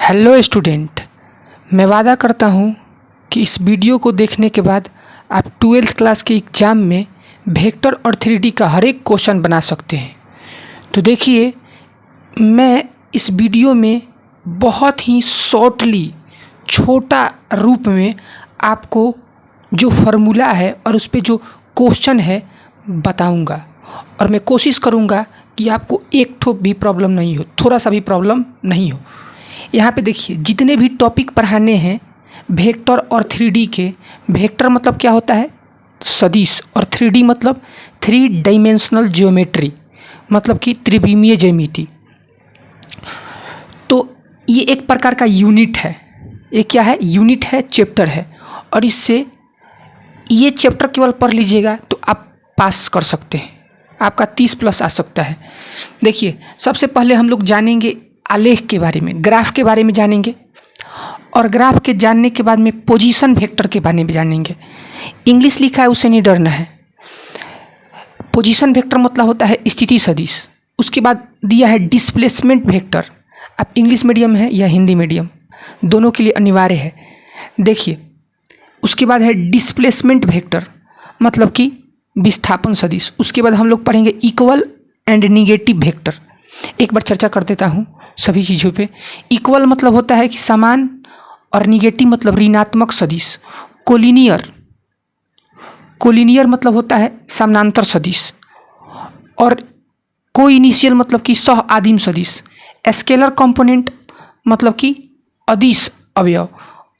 Hello student, मैं वादा करता हूँ कि इस वीडियो को देखने के बाद आप 12th क्लास के एग्ज़ाम में वेक्टर और 3D का हर एक क्वेश्चन बना सकते हैं। तो देखिए, मैं इस वीडियो में बहुत ही शॉर्टली छोटा रूप में आपको जो फार्मूला है और उस पे जो क्वेश्चन है बताऊंगा, और मैं कोशिश करूंगा कि आपको एक ठो भी प्रॉब्लम नहीं हो, थोड़ा सा भी प्रॉब्लम नहीं हो। यहाँ पे देखिए, जितने भी टॉपिक पढ़ाने हैं वेक्टर और 3D के, वेक्टर मतलब क्या होता है? सदिश, और 3D मतलब 3 डायमेंशनल ज्योमेट्री, मतलब कि त्रिविमीय ज्यामिति। तो ये एक प्रकार का यूनिट है। ये क्या है? यूनिट है, चैप्टर है, और इससे ये चैप्टर केवल पढ़ लीजिएगा तो आप पास कर सकते हैं, आपका 30+ आ सकता है। देखिए, सबसे पहले हम लोग जानेंगे आलेख के बारे में, ग्राफ के बारे में जानेंगे, और ग्राफ के जानने के बाद में पोजीशन वेक्टर के बारे में जानेंगे। इंग्लिश लिखा है उससे नहीं डरना है। पोजीशन वेक्टर मतलब होता है स्थिति सदिश। उसके बाद दिया है डिस्प्लेसमेंट वेक्टर। आप इंग्लिश मीडियम है या हिंदी मीडियम, दोनों के लिए अनिवार्य है। देखिए, उसके बाद है डिस्प्लेसमेंट वेक्टर, मतलब कि विस्थापन सदिश। उसके बाद हम लोग पढ़ेंगे इक्वल एंड निगेटिव वेक्टर। एक बार चर्चा कर देता हूँ सभी चीज़ों पे। इक्वल मतलब होता है कि समान, और निगेटिव मतलब ऋणात्मक सदिश। कोलिनियर मतलब होता है समानांतर सदिश, और कोइनिशियल मतलब कि सह आदिम सदिश। स्केलर कंपोनेंट मतलब कि अदिश अवयव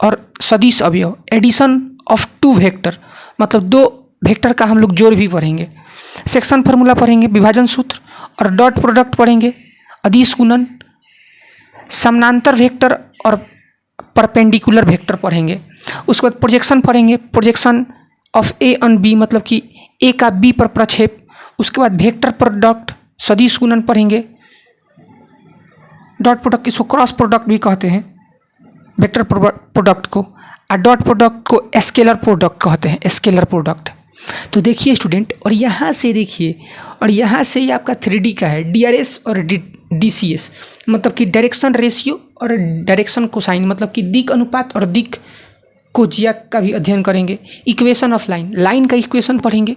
और सदिश अवयव। एडिशन ऑफ 2 वेक्टर मतलब 2 वेक्टर का हम लोग जोड़ भी पढ़ेंगे। सेक्शन फार्मूला पढ़ेंगे, विभाजन सूत्र, और डॉट प्रोडक्ट पढ़ेंगे, अदिश गुणन, समानांतर वेक्टर और परपेंडिकुलर वेक्टर पढ़ेंगे। उसके बाद प्रोजेक्शन पढ़ेंगे, projection of A on B मतलब कि ए का बी पर प्रक्षेप। उसके बाद वेक्टर प्रोडक्ट, सदिश गुणन पढ़ेंगे। डॉट प्रोडक्ट, इसको क्रॉस प्रोडक्ट भी कहते हैं वेक्टर प्रोडक्ट को, और डॉट प्रोडक्ट को स्केलर प्रोडक्ट कहते हैं, स्केलर प्रोडक्ट। तो देखिए स्टूडेंट, और यहाँ से देखिए, और यहाँ से ये आपका 3D का है, DRS और DCS मतलब कि डायरेक्शन रेशियो और डायरेक्शन कोसाइन मतलब कि दिक अनुपात और दिक कोजिया का भी अध्ययन करेंगे। इक्वेशन ऑफ लाइन, लाइन का इक्वेशन पढ़ेंगे।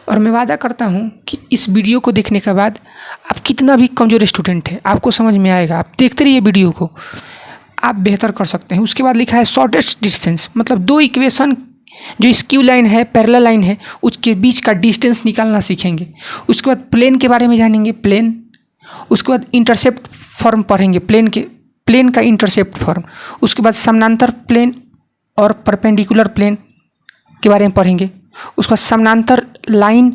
और मैं वादा करता हूँ कि इस वीडियो को देखने के बाद आप कितना भी कमज़ोर स्टूडेंट है, आपको समझ में आएगा। आप देखते रहिए वीडियो को, आप बेहतर कर सकते हैं। उसके बाद लिखा है शॉर्टेस्ट डिस्टेंस, मतलब 2 इक्वेशन जो स्क्यू लाइन है, पैरेलल लाइन है, उसके बीच का डिस्टेंस निकालना सीखेंगे। उसके बाद प्लेन के बारे में जानेंगे, प्लेन। उसके बाद इंटरसेप्ट फॉर्म पढ़ेंगे, प्लेन का इंटरसेप्ट फॉर्म। उसके बाद समानांतर प्लेन और परपेंडिकुलर प्लेन के बारे में पढ़ेंगे। उसके बाद समानांतर लाइन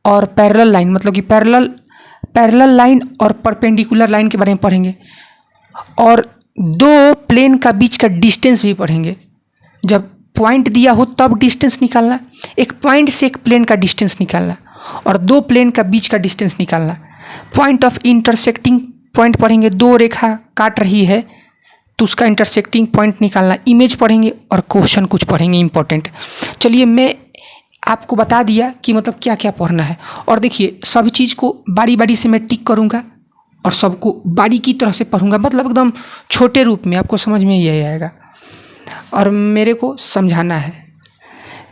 और पैरेलल लाइन मतलब कि पैरेलल लाइन और परपेंडिकुलर लाइन के बारे में पढ़ेंगे। और 2 प्लेन का बीच का डिस्टेंस भी पढ़ेंगे। जब पॉइंट दिया हो तब डिस्टेंस निकालना, एक पॉइंट से एक प्लेन का डिस्टेंस निकालना, और 2 प्लेन का बीच का डिस्टेंस निकालना। पॉइंट ऑफ इंटरसेक्टिंग पॉइंट पढ़ेंगे, 2 रेखा काट रही है तो उसका इंटरसेक्टिंग पॉइंट निकालना। इमेज पढ़ेंगे और क्वेश्चन कुछ पढ़ेंगे इंपॉर्टेंट। चलिए, मैं आपको बता दिया कि मतलब क्या क्या पढ़ना है। और देखिए, सब चीज़ को बारी बारी से मैं टिक करूँगा और सबको बारीकी तरह से पढ़ूंगा, मतलब एकदम छोटे रूप में, आपको समझ में ही आएगा। और मेरे को समझाना है।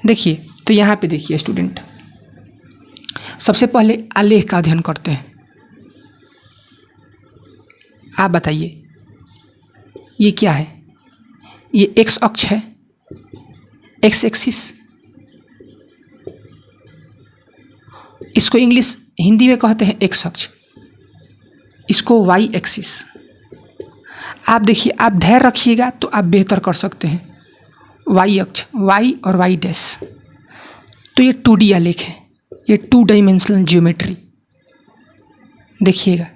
देखिए, तो यहाँ पे देखिए स्टूडेंट, सबसे पहले आलेख का अध्ययन करते हैं। आप बताइए, ये क्या है? ये एक्स अक्ष है, एक्स एक्सिस। इसको हिंदी में कहते हैं एक्स अक्ष, इसको वाई एक्सिस। आप देखिए, आप धैर्य रखिएगा तो आप बेहतर कर सकते हैं। वाई अक्ष, वाई और वाई डैश। तो ये 2D आलेख है, ये 2 डायमेंशनल ज्योमेट्री। देखिएगा,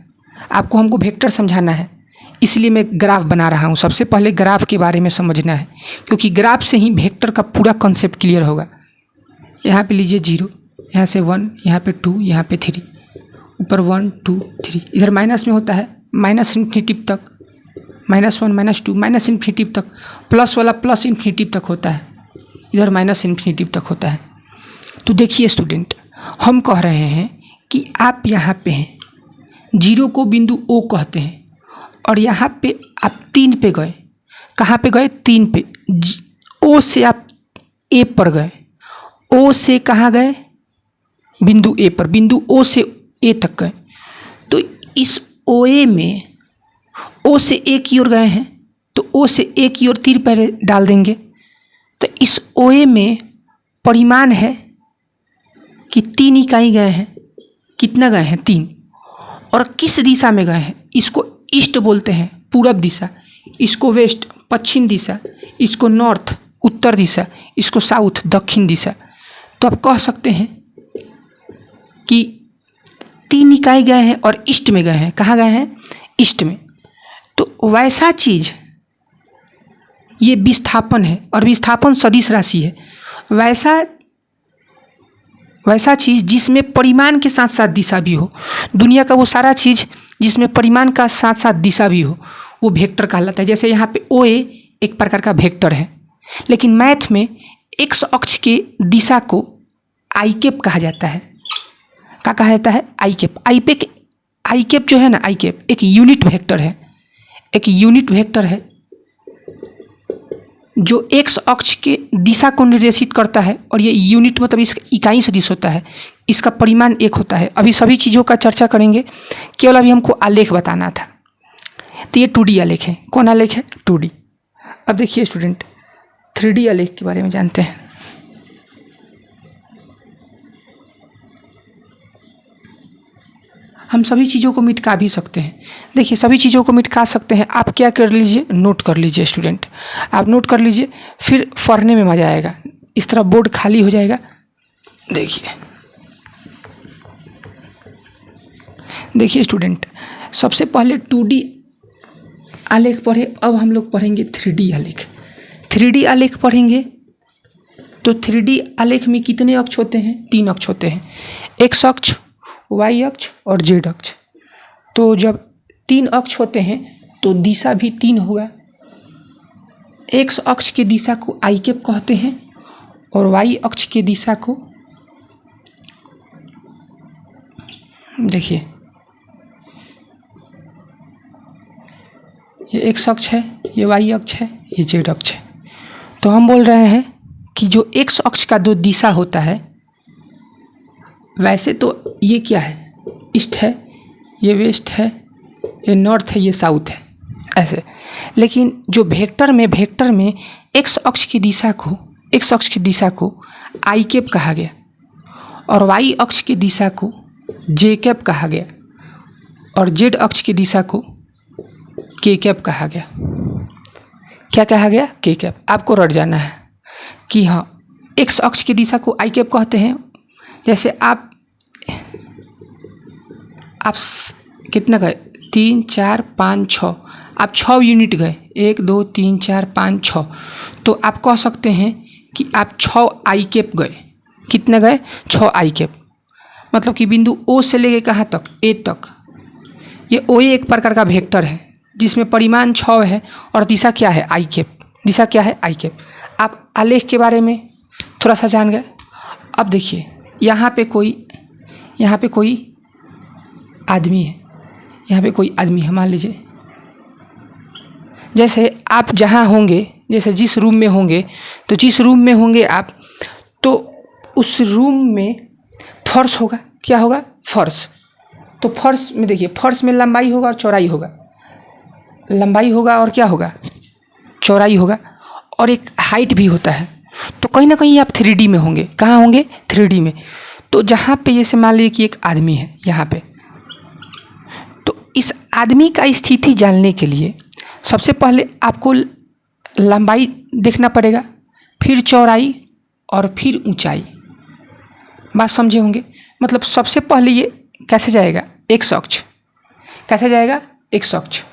आपको हमको वेक्टर समझाना है, इसलिए मैं ग्राफ बना रहा हूँ। सबसे पहले ग्राफ के बारे में समझना है, क्योंकि ग्राफ से ही वेक्टर का पूरा कॉन्सेप्ट क्लियर होगा। यहाँ पे लीजिए 0, यहाँ से 1, यहाँ पे 2, यहाँ पे 3, ऊपर 1 2 3। इधर माइनस में होता है माइनस इन्फिनिटिव तक, -1 -2 माइनस इन्फिनिटिव तक, प्लस वाला प्लस इन्फिनिटिव तक होता है, इधर माइनस इन्फिनिटिव तक होता है। तो देखिए स्टूडेंट, हम कह रहे हैं कि आप यहाँ पे हैं, 0 को बिंदु O कहते हैं, और यहाँ पे आप 3 पे गए। कहाँ पे गए? 3 पे। ओ से आप ए पर गए। ओ से कहाँ गए? बिंदु ए पर। बिंदु ओ से ए तक गए। तो इस ओ ए में ओ से ए की ओर गए हैं, तो ओ से ए की ओर तीर पहले डाल देंगे। तो इस ओ ए में परिमाण है कि 3 इकाई गए हैं। कितना गए हैं? 3। और किस दिशा में गए हैं? इसको ईस्ट बोलते हैं, पूरब दिशा। इसको वेस्ट, पश्चिम दिशा। इसको नॉर्थ, उत्तर दिशा। इसको साउथ, दक्षिण दिशा। तो आप कह सकते हैं कि 3 इकाई गए हैं और ईस्ट में गए हैं। कहाँ गए हैं? ईस्ट में। तो वैसा चीज, ये विस्थापन है और विस्थापन सदिश राशि है। वैसा चीज़ जिसमें परिमाण के साथ साथ दिशा भी हो। दुनिया का वो सारा चीज़ जिसमें परिमाण का साथ साथ दिशा भी हो, वो वेक्टर कहलाता है। जैसे यहाँ पे ओ ए एक प्रकार का वेक्टर है, लेकिन मैथ में एक्स अक्ष के दिशा को आई कैप कहा जाता है। क्या कहा जाता है? आई कैप। आई कैप जो है ना, आई कैप एक यूनिट वेक्टर है। एक यूनिट वेक्टर है जो एक्स अक्ष के दिशा को निर्देशित करता है। और ये यूनिट मतलब इसका इकाई सदिश होता है। इसका परिमाण 1 होता है। अभी सभी चीज़ों का चर्चा करेंगे, केवल अभी हमको आलेख बताना था। तो ये 2D आलेख है। कौन आलेख है? 2D। अब देखिए स्टूडेंट, 3D आलेख के बारे में जानते हैं। हम सभी चीज़ों को मिटका भी सकते हैं। देखिए, सभी चीज़ों को मिटका सकते हैं। आप क्या कर लीजिए? नोट कर लीजिए स्टूडेंट। आप नोट कर लीजिए, फिर पढ़ने में मज़ा आएगा। इस तरह बोर्ड खाली हो जाएगा। देखिए स्टूडेंट, सबसे पहले 2D आलेख पढ़े। अब हम लोग पढ़ेंगे 3D आलेख। 3D आलेख पढ़ेंगे तो 3D आलेख में कितने अक्ष होते हैं? 3 अक्ष होते हैं। एक्स अक्ष, वाई अक्ष और जेड अक्ष। तो जब 3 अक्ष होते हैं तो दिशा भी 3 होगा। एक्स अक्ष की दिशा को आई कैप कहते हैं और वाई अक्ष की दिशा को, देखिए ये एक्स अक्ष है, ये वाई अक्ष है, ये जेड अक्ष है। तो हम बोल रहे हैं कि जो एक्स अक्ष का 2 दिशा होता है, वैसे तो ये क्या है? ईस्ट है, ये वेस्ट है, ये नॉर्थ है, ये साउथ है, ऐसे। लेकिन जो वेक्टर में एक्स अक्ष की दिशा को आई कैप कहा गया और वाई अक्ष की दिशा को जे कैप कहा गया और जेड अक्ष की दिशा को के कैप कहा गया। क्या कहा गया? के कैप। आपको रट जाना है कि हाँ, एक्स अक्ष की दिशा को आई कैप कहते हैं। जैसे आप कितना गए? 3, 4, 5, 6। आप 6 यूनिट गए। 1, 2, 3, 4, 5, 6। तो आप कह सकते हैं कि आप 6 आई कैप गए। कितने गए? 6 आई कैप। मतलब कि बिंदु ओ से लेके कहाँ तक? ए तक। ये ओ ए एक प्रकार का वेक्टर है जिसमें परिमाण 6 है और दिशा क्या है? आई कैप। दिशा क्या है? आई कैप। आप आलेख के बारे में थोड़ा सा जान गए। अब देखिए, यहाँ पे कोई आदमी है। यहाँ पे कोई आदमी है, मान लीजिए। जैसे आप जहाँ होंगे, जैसे जिस रूम में होंगे, तो जिस रूम में होंगे आप, तो उस रूम में फर्श होगा। क्या होगा? फर्श। तो फर्श में देखिए, फर्श में लंबाई होगा और चौड़ाई होगा। लंबाई होगा और क्या होगा? चौड़ाई होगा। और एक हाइट भी होता है। तो कहीं ना कहीं आप 3D में होंगे। कहाँ होंगे? 3D में। तो जहाँ पे जैसे मान लीजिए कि एक आदमी है यहाँ पे, तो इस आदमी का स्थिति जानने के लिए सबसे पहले आपको लंबाई देखना पड़ेगा, फिर चौड़ाई और फिर ऊंचाई। बात समझे होंगे? मतलब सबसे पहले ये कैसे जाएगा? एक्स अक्ष। कैसे जाएगा? एक्स अक्ष।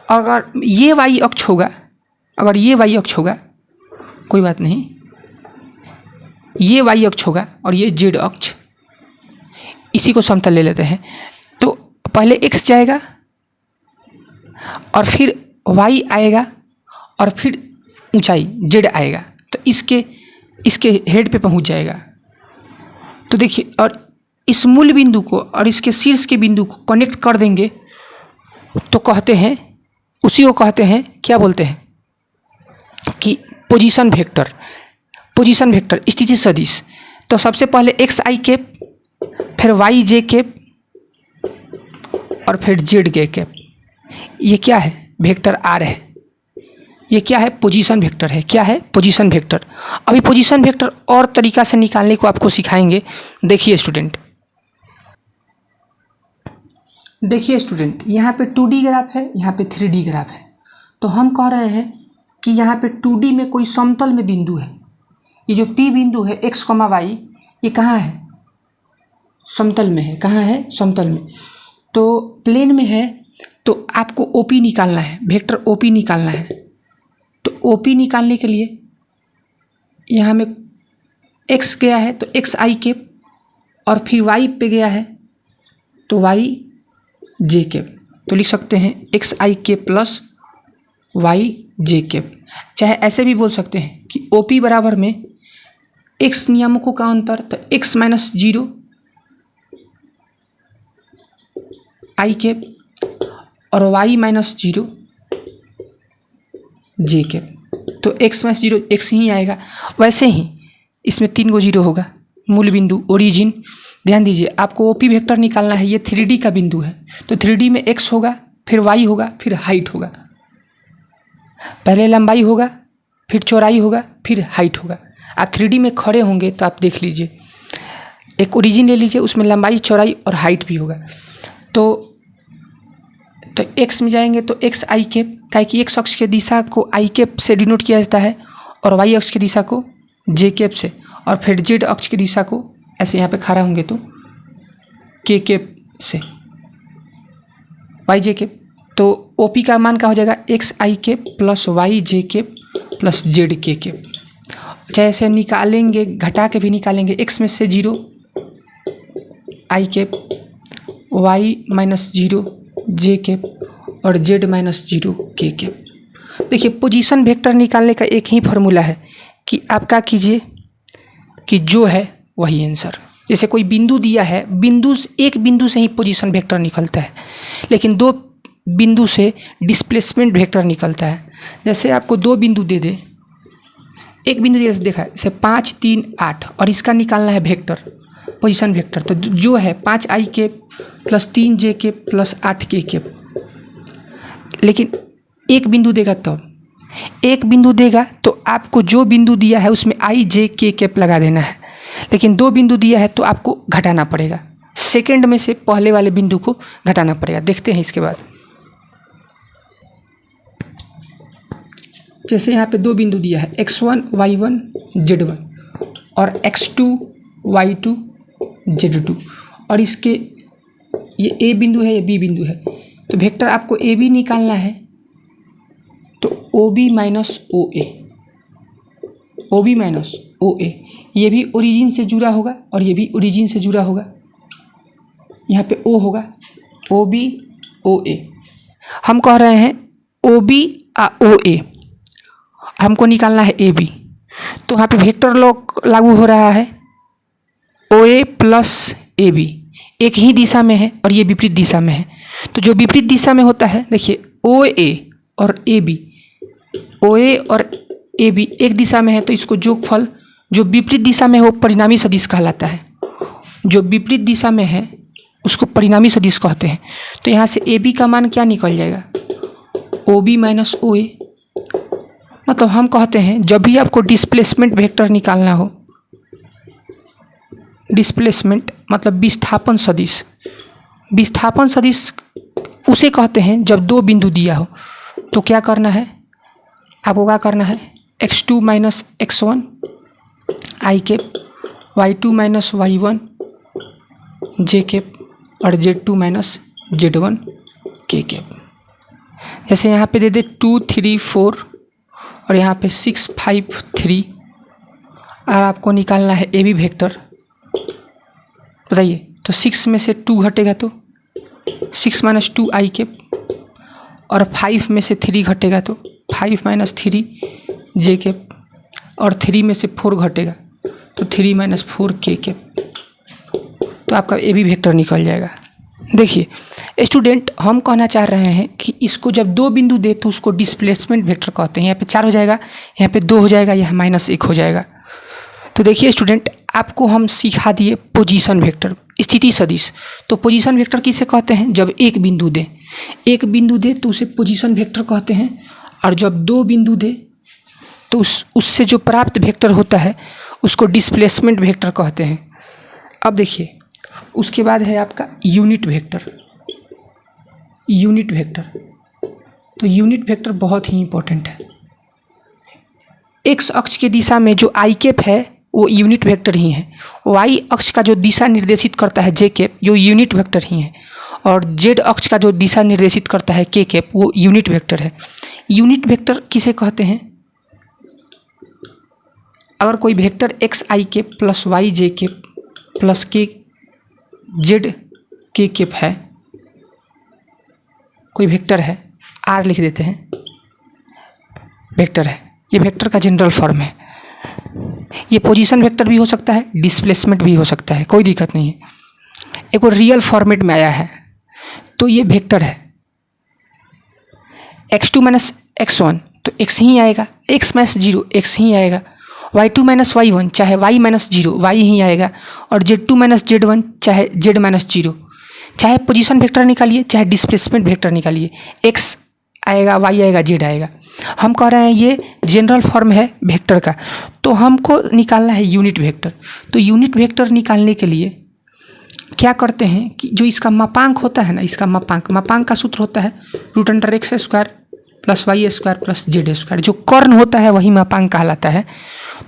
अगर ये वाई अक्ष होगा, कोई बात नहीं, ये वाई अक्ष होगा और ये जेड अक्ष, इसी को समतल ले लेते हैं। तो पहले एक्स जाएगा और फिर वाई आएगा और फिर ऊंचाई जेड आएगा, तो इसके हेड पे पहुंच जाएगा। तो देखिए, और इस मूल बिंदु को और इसके शीर्ष के बिंदु को कनेक्ट कर देंगे तो कहते हैं, उसी को कहते हैं, क्या बोलते हैं कि पोजीशन वेक्टर, पोजीशन वेक्टर स्थिति सदिश। तो सबसे पहले एक्स आई कैप, फिर वाई जे कैप और फिर जेड के कैप। ये क्या है? वेक्टर आर है। ये क्या है? पोजीशन वेक्टर है। क्या है? Position vector. अभी पोजीशन वेक्टर और तरीका से निकालने को आपको सिखाएंगे। देखिए स्टूडेंट, देखिए स्टूडेंट, यहाँ पे 2D ग्राफ है, यहाँ पे 3D ग्राफ है। तो हम कह रहे हैं कि यहाँ पे 2D में कोई समतल में बिंदु है। ये जो P बिंदु है x, y, ये कहाँ है? समतल में है। कहाँ है? समतल में। तो प्लेन में है, तो आपको OP निकालना है, वेक्टर OP निकालना है। तो OP निकालने के लिए यहाँ में x गया है तो x आई कैप, और फिर y पे गया है तो y जे कैप। तो लिख सकते हैं x आई कैप प्लस y जे कैप। चाहे ऐसे भी बोल सकते हैं कि OP बराबर में x नियामकों का अंतर, तो x माइनस 0 आई कैप और y माइनस 0 जे कैप। तो x माइनस 0 x ही आएगा। वैसे ही इसमें 3 गो 0 होगा। मूल बिंदु, ओरिजिन। ध्यान दीजिए, आपको OP वेक्टर निकालना है। ये 3D का बिंदु है, तो 3D में x होगा, फिर y होगा, फिर हाइट होगा। पहले लंबाई होगा, फिर चौड़ाई होगा, फिर हाइट होगा। आप 3D में खड़े होंगे तो आप देख लीजिए, एक ओरिजिन ले लीजिए, उसमें लंबाई, चौड़ाई और हाइट भी होगा। तो x में जाएंगे तो x आई कैप, क्या कि x अक्ष के दिशा को आई कैप से डिनोट किया जाता है और y अक्ष की दिशा को जे कैप से, और फिर z अक्ष की दिशा को ऐसे यहाँ पे खड़ा होंगे तो के कैप से, y जे कैप। तो OP का मान क्या हो जाएगा? x आई कैप प्लस y जे कैप प्लस z के कैप। जैसे निकालेंगे, घटा के भी निकालेंगे, x में से 0 आई कैप, y माइनस 0 जे कैप और z माइनस 0 के कैप। देखिए, पोजीशन वेक्टर निकालने का एक ही फार्मूला है कि आप क्या कीजिए कि जो है वही आंसर। जैसे कोई बिंदु दिया है, एक बिंदु से ही पोजीशन वेक्टर निकलता है, लेकिन 2 बिंदु से डिस्प्लेसमेंट वेक्टर निकलता है। जैसे आपको 2 बिंदु दे दे, एक बिंदु जैसे देखा है, जैसे 5, 3, 8, और इसका निकालना है वेक्टर, पोजीशन वेक्टर। तो जो है 5 आई कैप प्लस 3 जे कैप प्लस 8 के कैप। लेकिन एक बिंदु देगा, तब एक बिंदु देगा तो आपको जो बिंदु दिया है उसमें आई जे के कैप लगा देना है। लेकिन 2 बिंदु दिया है तो आपको घटाना पड़ेगा, सेकंड में से पहले वाले बिंदु को घटाना पड़ेगा। देखते हैं इसके बाद। जैसे यहाँ पे 2 बिंदु दिया है, x1 y1 z1 और x2 y2 z2, और इसके ये a बिंदु है, ये b बिंदु है। तो वेक्टर आपको AB निकालना है, तो OB minus OA, OB minus OA, ये भी ओरिजिन से जुड़ा होगा और ये भी ओरिजिन से जुड़ा होगा। यहाँ पे O होगा, OB OA। हम कह रहे हैं OB OA, हमको निकालना है AB। तो यहाँ पे वेक्टर लॉ लागू हो रहा है, OA प्लस AB एक ही दिशा में है और ये विपरीत दिशा में है। तो जो विपरीत दिशा में होता है, देखिए OA और AB, OA और AB एक दिशा में है, तो इसको जोगफल जो विपरीत दिशा में है वो परिणामी सदिश कहलाता है। जो विपरीत दिशा में है उसको परिणामी सदिश कहते हैं। तो यहाँ से AB का मान क्या निकल जाएगा? OB minus OA। मतलब हम कहते हैं जब भी आपको डिस्प्लेसमेंट वेक्टर निकालना हो, डिस्प्लेसमेंट मतलब विस्थापन सदिश, विस्थापन सदिश उसे कहते हैं जब 2 बिंदु दिया हो। तो क्या करना है आपको? क्या करना है? x2 माइनस x1 आई कैप, y2 माइनस y1 जे कैप और z2 माइनस z1 के कैप। जैसे यहाँ पे दे दे 2, 3, 4 और यहाँ पे 6, 5, 3, और आपको निकालना है AB वेक्टर। बताइए, तो 6 में से 2 घटेगा तो 6 माइनस 2 आई कैप, और 5 में से 3 घटेगा तो 5 माइनस 3 जे कैप, और 3 में से 4 घटेगा तो 3 माइनस 4 के कैप। तो आपका AB वेक्टर निकल जाएगा। देखिए स्टूडेंट, हम कहना चाह रहे हैं कि इसको जब दो बिंदु दे तो उसको डिस्प्लेसमेंट वेक्टर कहते हैं। यहाँ पे 4 हो जाएगा, यहाँ पे 2 हो जाएगा, यहाँ -1 हो जाएगा। तो देखिए स्टूडेंट, आपको हम सिखा दिए पोजीशन वेक्टर, स्थिति सदिश। तो पोजीशन वेक्टर किसे कहते हैं? जब एक बिंदु दे तो उसे पोजीशन वेक्टर कहते हैं, और जब 2 बिंदु दे तो उससे जो प्राप्त वेक्टर होता है उसको डिस्प्लेसमेंट वेक्टर कहते हैं। अब देखिए, उसके बाद है आपका यूनिट वेक्टर। तो यूनिट वेक्टर बहुत ही इंपॉर्टेंट है। एक्स अक्ष के दिशा में जो आई कैप है वो यूनिट वेक्टर ही है। वाई अक्ष का जो दिशा निर्देशित करता है जे कैप, वो यूनिट वेक्टर ही है। और जेड अक्ष का जो दिशा निर्देशित करता है के कैप, वो यूनिट वेक्टर है। यूनिट वेक्टर किसे कहते हैं? अगर कोई वेक्टर एक्स आई कैप प्लस वाई जे कैप प्लस के जेड के कैप है, कोई वेक्टर है, आर लिख देते हैं, वेक्टर है, ये वेक्टर का जनरल फॉर्म है। ये पोजीशन वेक्टर भी हो सकता है, डिस्प्लेसमेंट भी हो सकता है, कोई दिक्कत नहीं है। एक और रियल फॉर्मेट में आया है, तो ये वेक्टर है। x2 - x1 तो x ही आएगा, x - 0 x ही आएगा, y2 - y1 चाहे y - 0 y ही आएगा, और z2 - z1 चाहे z - 0। चाहे पोजीशन वेक्टर निकालिए चाहे डिस्प्लेसमेंट वेक्टर निकालिए, x आएगा, y आएगा, z आएगा। हम कह रहे हैं ये जनरल फॉर्म है वेक्टर का, तो हमको निकालना है यूनिट वेक्टर। तो यूनिट वेक्टर निकालने के लिए क्या करते हैं कि जो इसका मापांक होता है ना, इसका मापांक का सूत्र होता है √x² + y² + z²। जो कर्ण होता है वही मापांक कहलाता है।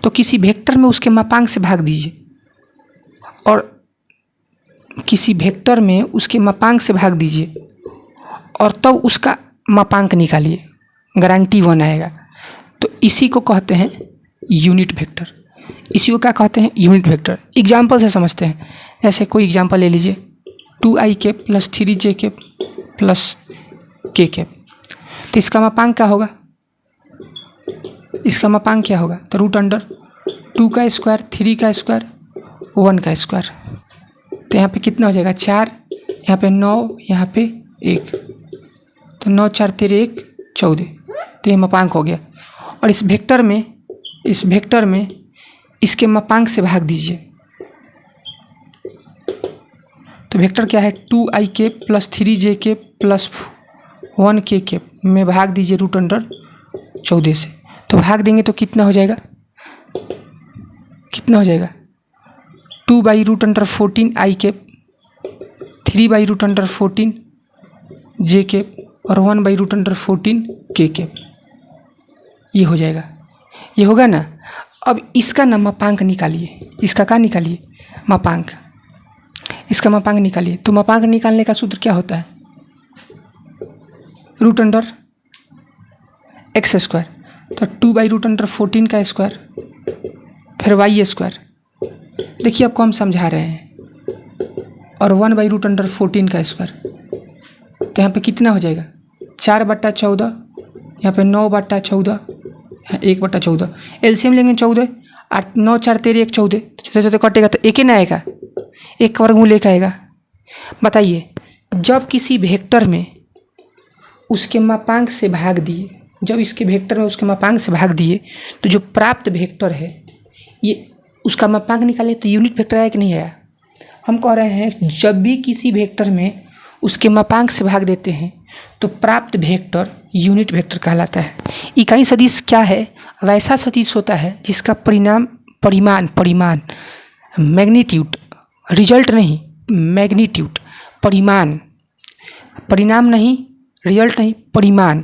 तो किसी वेक्टर में उसके मापांक से भाग दीजिए, और किसी वेक्टर में उसके मापांक से भाग दीजिए, और तब उसका मापांक निकालिए, गारंटी 1 आएगा। तो इसी को कहते हैं यूनिट वेक्टर। इसी को क्या कहते हैं? Unit vector. एग्जाम्पल से समझते हैं। जैसे कोई एग्जाम्पल ले लीजिए, 2i cap + 3j cap + k cap. तो इसका मापांक क्या होगा? इसका मापांक क्या होगा? तो √2 का स्क्वायर, 3 का स्क्वायर, 1 का स्क्वायर। तो यहाँ पे कितना हो जाएगा? 4, यहाँ पे 9, यहाँ पे 1। तो 9 4 13 1 14। तो ये मापांक हो गया। और इस वेक्टर में इसके मापांक से भाग दीजिए। तो वेक्टर क्या है? 2i cap + 3j cap + 1k cap में भाग दीजिए √14 से। तो भाग देंगे तो कितना हो जाएगा? 2/√14 i कैप, 3/√14 j कैप और 1/√14 k कैप। ये हो जाएगा, ये होगा ना। अब इसका ना मापांक निकालिए। इसका क्या निकालिए? मापांक। इसका मापांक निकालिए। तो मापांक निकालने का सूत्र क्या होता है? √x²। तो 2/√14 का स्क्वायर, फिर y²। देखिए आपको हम समझा रहे हैं, और 1/√14 का स्क्वायर। तो यहाँ पे कितना हो जाएगा? 4/14, यहाँ पे 9/14, 1/14। एलसीएम लेंगे 14, 9 4 13 1 14। छोटे कटेगा तो एक ही ना आएगा, एक वर्गमूल एक आएगा। बताइए, जब किसी वेक्टर में उसके मापांक से भाग दिए, जब इसके वेक्टर में उसके मापांक से भाग दिए, तो जो प्राप्त वेक्टर है ये उसका मापांक निकाले तो यूनिट वेक्टर आया कि नहीं आया? हम कह रहे हैं जब भी किसी वेक्टर में उसके मापांक से भाग देते हैं तो प्राप्त वेक्टर यूनिट वेक्टर कहलाता है। इकाई सदिश क्या है? वैसा सदिश होता है जिसका परिमाण मैग्नीट्यूड, रिजल्ट नहीं, मैग्नीट्यूड, परिमाण, परिणाम नहीं, रिजल्ट नहीं, परिमाण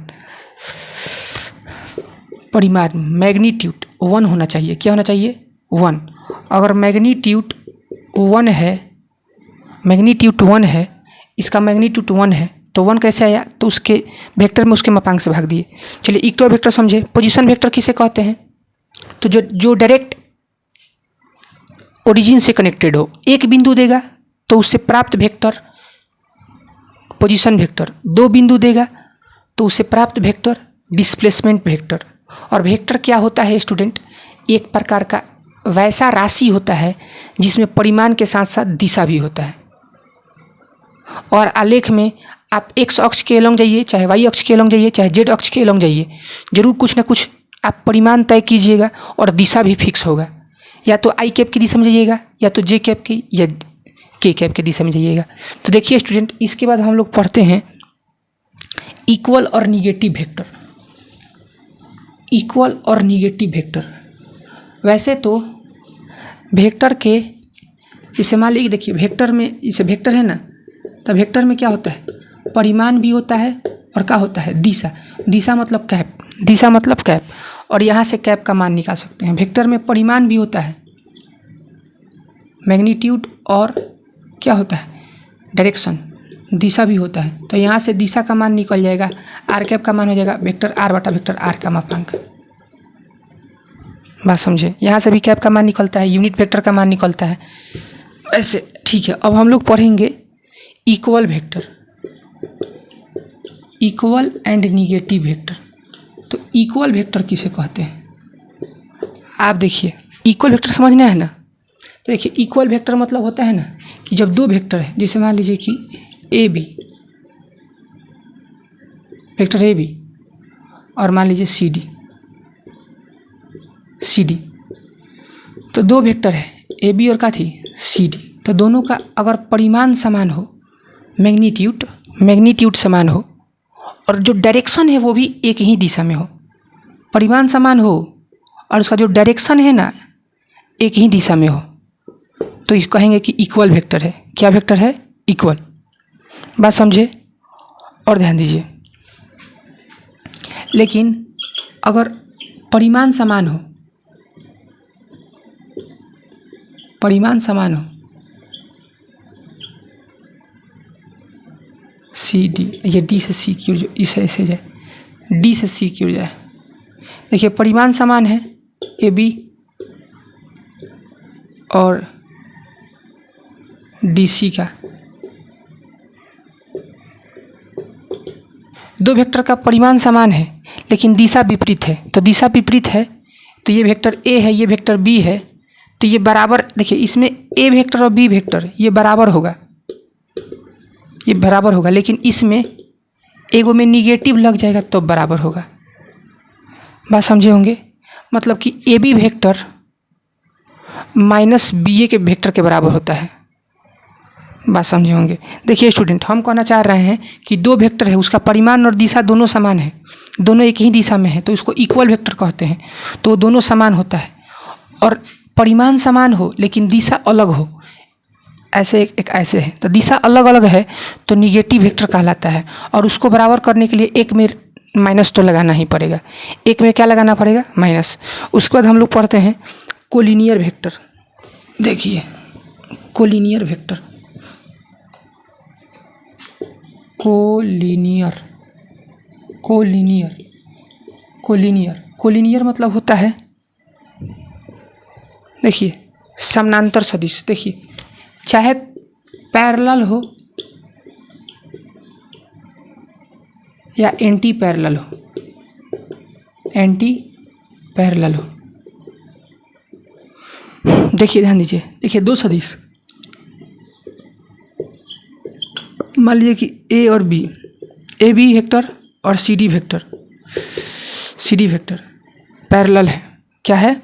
मैग्नीट्यूड 1 होना चाहिए। क्या होना चाहिए? 1। अगर मैग्नीट्यूड 1 है, इसका मैग्नीट्यूड 1 है, तो 1 कैसे आया? तो उसके वेक्टर में उसके मापांक से भाग दिए। चलिए इक्वेटर वेक्टर समझे। पोजीशन वेक्टर किसे कहते हैं? तो जो डायरेक्ट ओरिजिन से कनेक्टेड हो, एक बिंदु देगा तो उससे प्राप्त वेक्टर पोजीशन वेक्टर, 2 बिंदु देगा तो उससे प्राप्त वेक्टर डिस्प्लेसमेंट वेक्टर। और वेक्टर क्या होता है स्टूडेंट? एक प्रकार का वैसा राशि होता है जिसमें परिमाण के साथ साथ दिशा भी होता है। और आलेख में आप एक्स अक्ष के एलोंग जाइए, चाहे वाई अक्ष के एलोंग जाइए, चाहे जेड अक्ष के एलोंग जाइए, जरूर कुछ ना कुछ आप परिमाण तय कीजिएगा और दिशा भी फिक्स होगा। या तो आई कैप की दिशा में जाइएगा, या तो जे कैप की, या के कैप की दिशा में जाइएगा। तो देखिए स्टूडेंट, इसके बाद हम लोग पढ़ते हैं इक्वल और निगेटिव वेक्टर। इक्वल और निगेटिव वेक्टर, वैसे तो वेक्टर के, जैसे मान लीजिए देखिए वेक्टर में, जैसे वेक्टर है ना, तो वेक्टर में क्या होता है, परिमाण भी होता है और क्या होता है, दिशा। दिशा मतलब कैप, दिशा मतलब कैप, और यहाँ से कैप का मान निकाल सकते हैं। वेक्टर में परिमाण भी होता है, मैग्नीट्यूड, और क्या होता है, डायरेक्शन, दिशा भी होता है। तो यहाँ से दिशा का मान निकल जाएगा, आर कैप का मान हो जाएगा वेक्टर आर बटा वेक्टर आर का मापांक। बात समझे, यहाँ से भी कैप का मान निकलता है, यूनिट वेक्टर का मान निकलता है ऐसे। ठीक है, अब हम लोग पढ़ेंगे equal vector, equal and negative vector. तो इक्वल वेक्टर किसे कहते हैं, आप देखिए इक्वल वेक्टर समझना है ना। तो देखिए इक्वल वेक्टर मतलब होता है ना कि जब दो वेक्टर है, जैसे मान लीजिए कि A B, vector A B, और मान लीजिए सी डी, सी डी, तो दो वेक्टर है ए बी और क्या थी, सी डी। तो दोनों का अगर परिमाण समान हो, मैग्नीट्यूड समान हो, और जो डायरेक्शन है वो भी एक ही दिशा में हो, परिमाण समान हो और उसका जो डायरेक्शन है ना एक ही दिशा में हो, तो इस कहेंगे कि इक्वल वेक्टर है। क्या वेक्टर है, इक्वल। बात समझे और ध्यान दीजिए। लेकिन अगर परिमाण समान हो, परिमाण समान हो, सी डी, ये डी से सी की ओर, इसे ऐसे जाए, डी से सी की ओर जाए। देखिए परिमाण समान है ए बी और डी सी का, दो वेक्टर का परिमाण समान है लेकिन दिशा विपरीत है। तो दिशा विपरीत है तो ये वेक्टर ए है, ये वेक्टर बी है, तो ये बराबर, देखिए इसमें ए वेक्टर और बी वेक्टर ये बराबर होगा, ये बराबर होगा, लेकिन इसमें एगो में निगेटिव लग जाएगा तो बराबर होगा। बात समझे होंगे, मतलब कि A B vector minus B A के वेक्टर के बराबर होता है। बात समझे होंगे। देखिए स्टूडेंट, हम कहना चाह रहे हैं कि दो वेक्टर है, उसका परिमाण और दिशा दोनों समान है, दोनों एक ही दिशा में है, तो उसको इक्वल वेक्टर कहते हैं। तो दोनों समान होता है, और परिमाण समान हो लेकिन दिशा अलग हो, ऐसे एक ऐसे है, तो दिशा अलग अलग है तो निगेटिव वेक्टर कहलाता है। और उसको बराबर करने के लिए एक में माइनस तो लगाना ही पड़ेगा, एक में क्या लगाना पड़ेगा, माइनस। उसके बाद हम लोग पढ़ते हैं कोलिनियर वेक्टर। देखिए collinear vector, collinear, collinear, collinear, collinear मतलब होता है, देखिए समानांतर सदिश। देखिए चाहे पैरेलल हो या एंटी पैरेलल हो, एंटी पैरेलल हो। देखिए ध्यान दीजिए, देखिए दो सदिश, मान लीजिए कि ए और बी, ए बी वेक्टर और C D vector, C D vector parallel है। क्या है,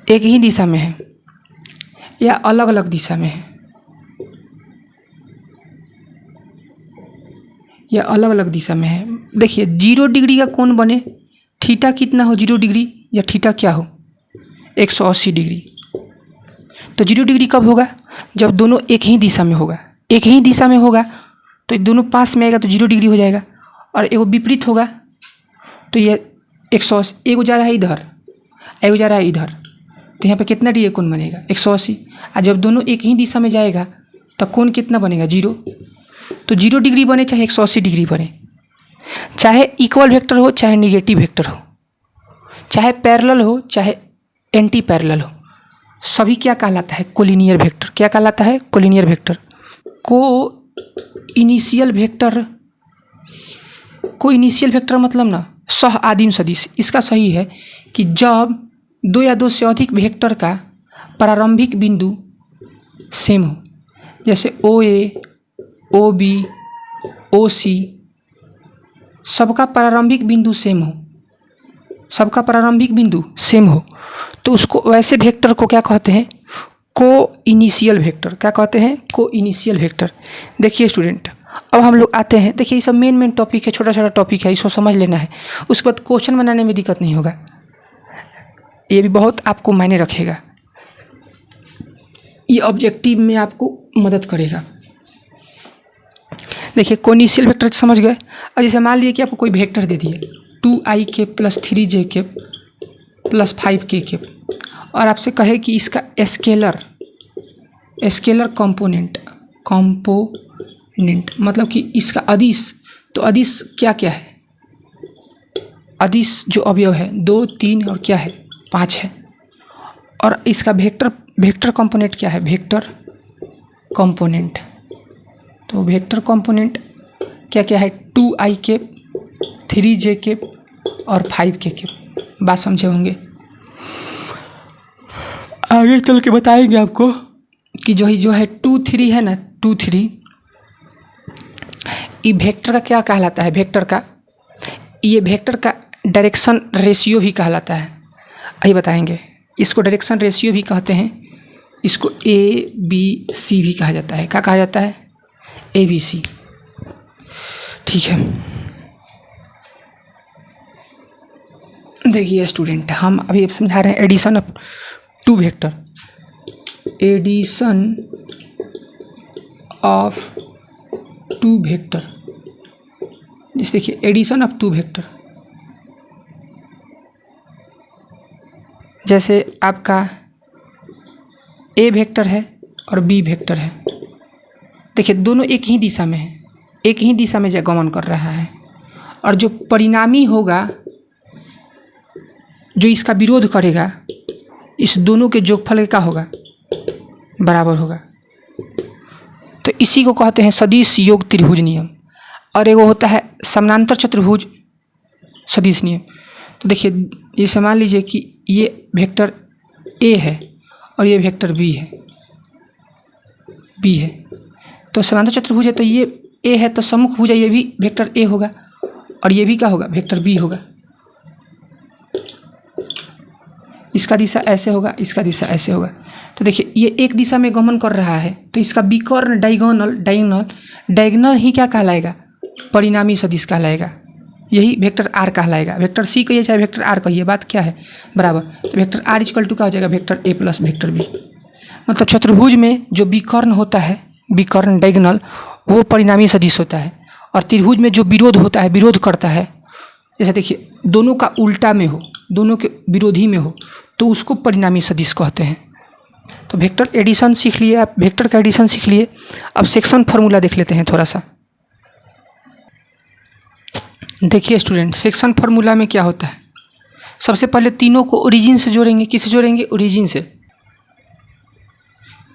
एक ही दिशा में है या अलग अलग दिशा में है, या अलग अलग दिशा में है। देखिए 0 डिग्री का कोण बने, थीटा कितना हो 0 डिग्री, या थीटा क्या हो 180 डिग्री। तो 0 डिग्री कब होगा, जब दोनों एक ही दिशा में होगा, एक ही दिशा में होगा तो दोनों पास में आएगा तो 0 डिग्री हो जाएगा। और एगो विपरीत होगा तो ये 180, एगो जा रहा है इधर, एगो जा रहा है इधर, तो यहाँ पे कितना डिग्री कोण बनेगा 180। और जब दोनों एक ही दिशा में जाएगा तो कोण कितना बनेगा 0। तो 0 डिग्री बने चाहे 180 डिग्री बने, चाहे इक्वल वेक्टर हो चाहे निगेटिव वेक्टर हो, चाहे पैरेलल हो चाहे एंटी पैरेलल हो, सभी क्या कहलाता है, कोलिनियर वेक्टर। क्या कहलाता है, कोलिनियर वेक्टर। को इनिशियल वेक्टर, को इनिशियल वेक्टर मतलब ना सह आदिम सदिश। इसका सही है कि जब दो या दो से अधिक वेक्टर का प्रारंभिक बिंदु सेम हो, जैसे ओ ए ओ बी, ओ सी, सबका प्रारंभिक बिंदु सेम हो, सबका प्रारंभिक बिंदु सेम हो, तो उसको वैसे वेक्टर को क्या कहते हैं? को इनिशियल वेक्टर। क्या कहते हैं? को इनिशियल वेक्टर। देखिए स्टूडेंट, अब हम लोग आते हैं, देखिए ये सब मेन टॉपिक है, छोटा छोटा टॉपिक है, इसको समझ लेना है, उसके बाद क्वेश्चन बनाने में दिक्कत नहीं होगा, ये भी बहुत आपको मायने रखेगा, ये ऑब्जेक्टिव में आपको मदद करेगा। देखिए कोनिशियल वेक्टर समझ गए। अब जैसे मान लीजिए कि आपको कोई वेक्टर दे दिए 2i plus 3j plus 5k, और आपसे कहे कि इसका स्केलर कंपोनेंट मतलब कि इसका अदिश, तो अदिश क्या क्या है? अदिश जो अवयव है 2, 3 और क्या है 5 है, और इसका वेक्टर कंपोनेंट क्या है? वेक्टर कंपोनेंट, तो वेक्टर कंपोनेंट क्या क्या है? 2i, 3j और 5k। बात समझे होंगे। आगे चल के बताएंगे आपको कि जो है 2, 3 है ना, 2, 3 ये वेक्टर का क्या कहलाता है? ये वेक्टर का डायरेक्शन रेशियो भी कहलाता है, यही बताएंगे। इसको डायरेक्शन रेशियो भी कहते हैं, इसको ABC भी कहा जाता है। क्या कहा जाता है? ABC। ठीक है, देखिए स्टूडेंट, हम अभी समझा रहे हैं addition of two vector, addition of two vector. जैसे देखिए एडिशन ऑफ टू वेक्टर, जैसे आपका ए वेक्टर है और बी वेक्टर है, देखिए दोनों एक ही दिशा में है, एक ही दिशा में गमन कर रहा है, और जो परिणामी होगा, जो इसका विरोध करेगा, इस दोनों के योगफल का होगा बराबर होगा। तो इसी को कहते हैं सदिश योग त्रिभुज नियम। और एगो होता है समानांतर चतुर्भुज सदिश नियम। तो देखिए जैसे मान लीजिए कि ये वेक्टर ए है और ये वेक्टर बी है, तो समानांतर चतुर्भुज है, तो ये ए है तो सम्मुख भुजा ये भी वेक्टर ए होगा, और ये भी क्या होगा? वेक्टर बी होगा। इसका दिशा ऐसे होगा, इसका दिशा ऐसे होगा। तो देखिए ये एक दिशा में गमन कर रहा है, तो इसका विकर्ण डायगोनल ही क्या कहलाएगा? परिणामी सदिश कहलाएगा, यही वेक्टर आर कहलाएगा। वेक्टर सी कहिए चाहे वेक्टर आर कहिए, बात क्या है? बराबर। तो वेक्टर आर इक्वल टू क्या हो जाएगा? Vector A plus vector B. मतलब चतुर्भुज में जो विकर्ण होता है, विकर्ण डायगोनल, वो परिणामी सदिश होता है, और त्रिभुज में जो विरोध होता है, विरोध करता है, जैसे देखिए दोनों का उल्टा में हो, दोनों के विरोधी में हो, तो उसको परिणामी सदिश कहते हैं। तो वेक्टर एडिशन सीख लिए आप, वेक्टर का एडिशन सीख लिए। अब सेक्शन फार्मूला देख लेते हैं थोड़ा सा। देखिए स्टूडेंट, सेक्शन फार्मूला में क्या होता है? सबसे पहले तीनों को ओरिजिन से जोड़ेंगे। किससे जोड़ेंगे? ओरिजिन से।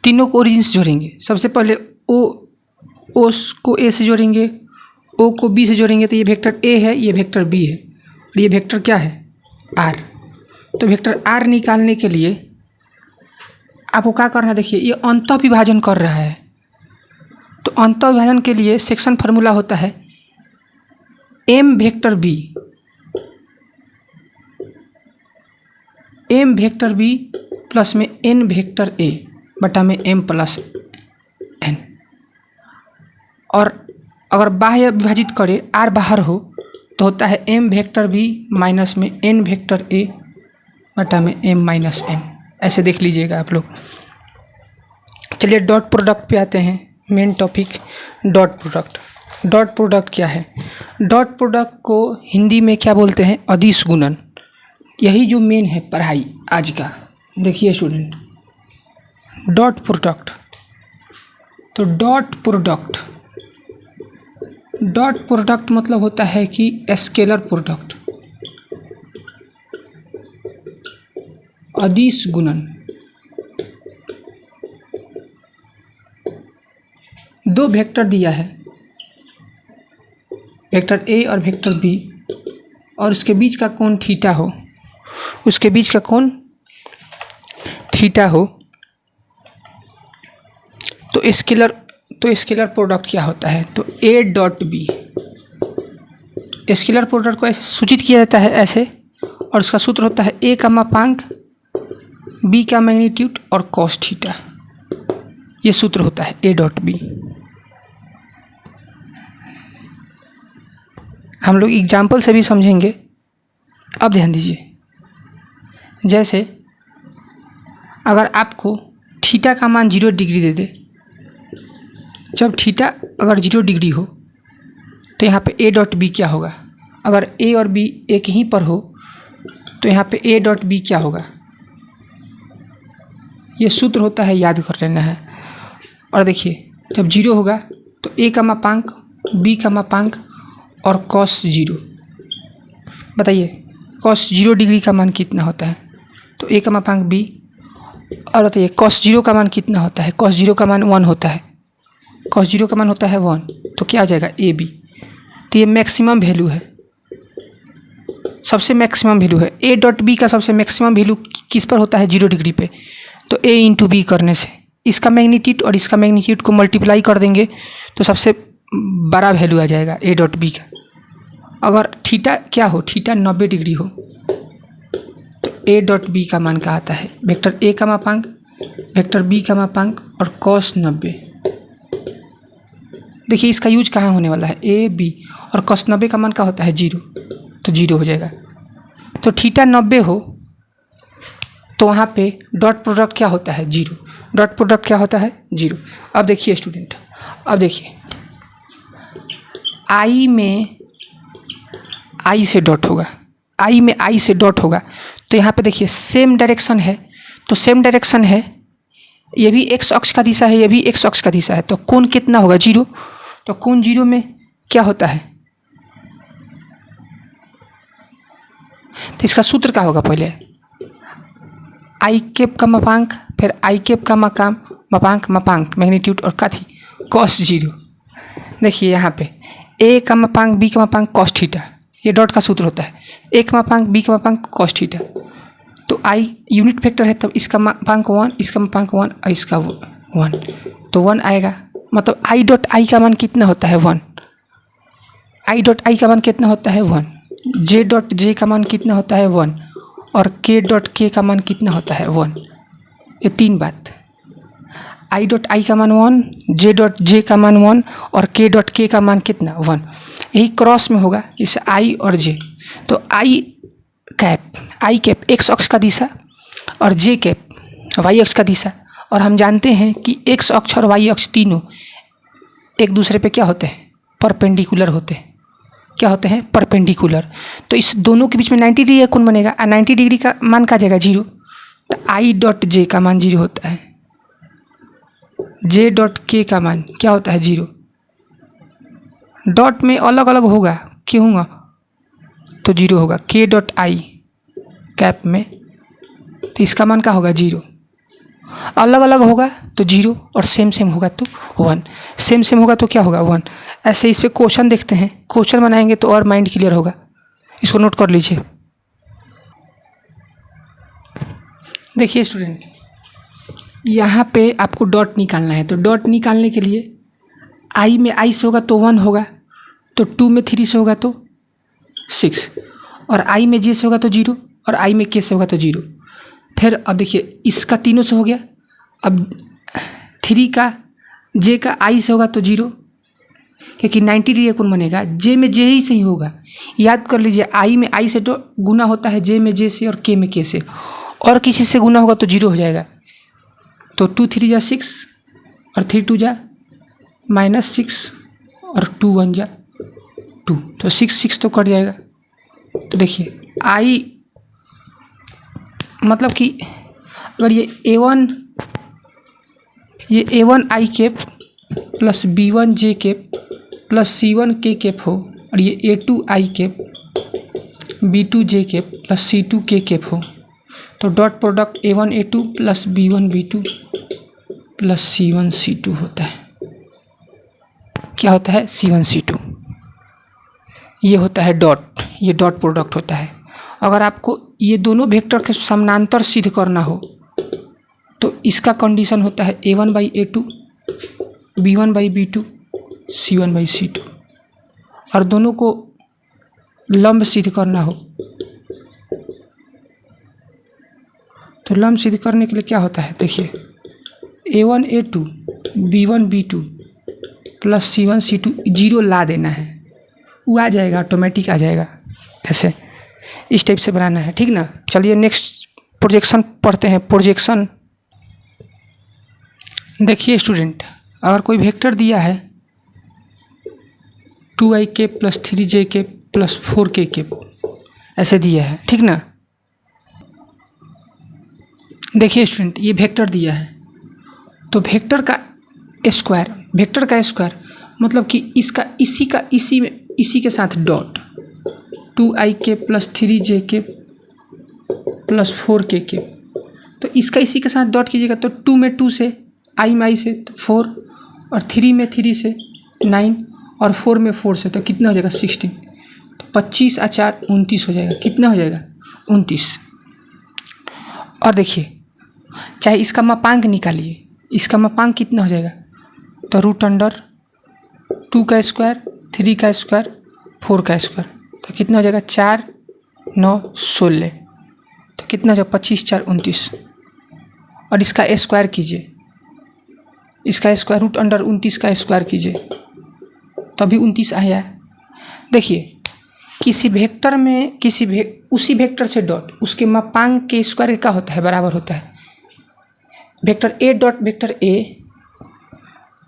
तीनों को ओरिजिन से जोड़ेंगे। सबसे पहले ओ को ए से जोड़ेंगे, ओ को बी से जोड़ेंगे, तो ये वेक्टर ए है, ये वेक्टर बी है, और ये वेक्टर क्या है? आर। तो वेक्टर आर निकालने के लिए आपको क्या करना है? देखिए ये अंतः विभाजन कर रहा है, तो अंतः विभाजन के लिए सेक्शन फार्मूला होता है एम वेक्टर बी प्लस में एन वेक्टर ए बटा में एम प्लस एन। और अगर बाह्य विभाजित करे, आर बाहर हो, तो होता है एम वेक्टर बी माइनस में एन वेक्टर ए बटा में एम माइनस एन। ऐसे देख लीजिएगा आप लोग। चलिए डॉट प्रोडक्ट पे आते हैं, main topic dot product. Dot product क्या है? डॉट प्रोडक्ट को हिंदी में क्या बोलते हैं? अदिश गुणन। यही जो मेन है पढ़ाई आज का। देखिए स्टूडेंट, डॉट प्रोडक्ट, तो डॉट प्रोडक्ट मतलब होता है कि स्केलर प्रोडक्ट, अदिश गुणन। दो वेक्टर दिया है, वेक्टर ए और वेक्टर बी, और उसके बीच का कोण थीटा हो, उसके बीच का कोण थीटा हो, तो स्केलर तो स्केलर प्रोडक्ट क्या होता है, तो A dot B, scalar product को ऐसे सूचित किया जाता है ऐसे, और उसका सूत्र होता है ए का मापांक, बी का मैग्नीट्यूड और कॉस थीटा, ये सूत्र होता है ए डॉट बी। हम लोग एग्जाम्पल से भी समझेंगे। अब ध्यान दीजिए, जैसे अगर आपको थीटा का मान 0 डिग्री दे दे, जब थीटा अगर 0 डिग्री हो तो यहाँ पे ए डॉट बी क्या होगा, अगर ए और बी एक ही पर हो तो यहाँ पे ए डॉट बी क्या होगा, ये सूत्र होता है, याद कर लेना है। और देखिए जब 0 होगा तो ए का मापांक, बी का मापांक और कॉस 0, बताइए कॉस 0 डिग्री का मान कितना होता है, तो ए का मापांक बी, और बताइए कॉस 0 का मान कितना होता है, कॉस 0 का मान 1 होता है, कॉस 0 का मान होता है 1, तो क्या हो जाएगा ए बी। तो ये मैक्सिमम वैल्यू है, सबसे मैक्सिमम वैल्यू है। ए डॉट बी का सबसे मैक्सिमम वैल्यू किस पर होता है, 0 डिग्री पे, तो ए इंटू बी करने से इसका मैग्नीट्यूड और इसका मैग्नीट्यूड को मल्टीप्लाई कर देंगे तो सबसे बड़ा वैल्यू आ जाएगा ए डॉट बी का। अगर थीटा क्या हो, थीटा 90 डिग्री हो तो ए डॉट बी का मान क्या आता है, वेक्टर ए का मापांक, वेक्टर बी का मापांक और कॉस 90। देखिए इसका यूज कहाँ होने वाला है, ए बी, और कॉस 90 का मान क्या होता है 0, तो 0 हो जाएगा। तो थीटा 90 हो तो वहाँ पे डॉट प्रोडक्ट क्या होता है 0, डॉट प्रोडक्ट क्या होता है 0। अब देखिए स्टूडेंट, अब देखिए आई में आई से डॉट होगा, आई में आई से डॉट होगा, तो यहाँ पे देखिए सेम डायरेक्शन है, तो सेम डायरेक्शन है, ये भी एक्स अक्ष का दिशा है, ये भी एक्स अक्ष का दिशा है, तो कोण कितना होगा 0, तो कोण 0 में क्या होता है, तो इसका सूत्र क्या होगा, पहले आई कैप का मापांक, फिर आई कैप का मापांक मैग्नीट्यूड और काथी कॉस 0। देखिए यहाँ पे ए का मापांक, बी का मापांक कॉस थीटा, ये डॉट का सूत्र होता है, ए का मापांक, बी का मापांक कॉस थीटा, तो आई यूनिट वेक्टर है तब इसका मापांक 1, इसका मापांक 1 और इसका 1, तो 1 आएगा। मतलब आई डॉट आई का मान कितना होता है 1, आई डॉट आई का मान कितना होता है 1, जे डॉट जे का मान कितना होता है 1, और के डॉट के का मान कितना होता है 1। ये 3 बात, आई डॉट आई का मान 1, जे डॉट जे का मान 1 और के डॉट के का मान कितना 1, यही क्रॉस में होगा जैसे आई और जे। तो आई कैप एक्स अक्ष का दिशा और जे कैप वाई अक्ष का दिशा, और हम जानते हैं कि एक्स अक्ष और वाई अक्ष तीनों एक दूसरे पे क्या होते हैं, परपेंडिकुलर होते हैं। क्या होते हैं, परपेंडिकुलर। तो इस दोनों के बीच में 90 डिग्री का कोण बनेगा, 90 डिग्री का मान क्या जाएगा 0, तो आई डॉट जे का मान 0 होता है, जे डॉट के का मान क्या होता है 0। डॉट में अलग अलग होगा, क्यों होगा, तो 0 होगा। के डॉट आई कैप में तो इसका मान क्या होगा 0, अलग अलग होगा तो 0, और सेम सेम होगा तो 1, सेम सेम होगा तो क्या होगा 1। ऐसे इस पे क्वेश्चन देखते हैं, क्वेश्चन बनाएंगे तो और माइंड क्लियर होगा, इसको नोट कर लीजिए। देखिए स्टूडेंट, यहाँ पे आपको डॉट निकालना है, तो डॉट निकालने के लिए आई में आई से होगा तो 1 होगा, तो 2 में 3 से होगा तो 6, और आई में जे से होगा तो 0, और आई में के से होगा तो 0। फिर अब देखिए इसका तीनों से हो गया, अब 3 का जे का आई से होगा तो 0, क्योंकि 90 डिग्री कोण बनेगा, जे में जे ही से ही होगा। याद कर लीजिए, आई में आई से तो गुना होता है, जे में जे से और के में के से, और किसी से गुना होगा तो 0 हो जाएगा। तो 2 3 जा 6 और 3 2 जा -6 और 2 1 जा 2, तो 6 तो कट जाएगा। तो देखिए आई मतलब कि अगर ये A1 आई कैप प्लस B1 जे कैप प्लस C1 के कैप हो, और ये A2 आई कैप B2 जे कैप प्लस C2 के कैप हो, तो dot product A1 A2 plus B1 B2 plus C1 C2 होता है। क्या होता है, C1 C2। ये होता है डॉट, ये डॉट प्रोडक्ट होता है। अगर आपको ये दोनों वेक्टर के समानांतर सिद्ध करना हो तो इसका कंडीशन होता है A1 by A2 B1/B2 C1/C2 और दोनों को लंब सिद्ध करना हो तो लंब सिद्ध करने के लिए क्या होता है, देखिए A1A2 B1B2 plus C1C2 zero ला देना है, वो आ जाएगा, ऑटोमेटिक आ जाएगा। ऐसे इस टाइप से बनाना है, ठीक ना। चलिए नेक्स्ट प्रोजेक्शन पढ़ते हैं। प्रोजेक्शन देखिए स्टूडेंट, अगर कोई वेक्टर दिया है 2ik + 3jk + 4kk ऐसे दिया है, ठीक ना। देखिए स्टूडेंट, ये वेक्टर दिया है तो वेक्टर का स्क्वायर मतलब कि इसका इसी के साथ डॉट 2ik + 3jk + 4kk, तो इसका इसी के साथ डॉट कीजिएगा तो 2 में 2 से, i में i से तो 4 और 3 में 3 से 9 और 4 में 4 से, तो कितना हो जाएगा 16। तो 25 और 4 29 हो जाएगा। कितना हो जाएगा 29। और देखिए चाहे इसका मापांक निकालिए, इसका मापांक कितना हो जाएगा, तो √2 का स्क्वायर 3 का स्क्वायर 4 का स्क्वायर, तो कितना हो जाएगा 4 9 16, तो कितना हो जाएगा 25 4 29। और इसका स्क्वायर कीजिए, इसका स्क्वायर √29 का स्क्वायर कीजिए तभी 29 आया। देखिए किसी वेक्टर में उसी वेक्टर से डॉट उसके मापांक के स्क्वायर का होता है, बराबर होता है। Vector A dot vector A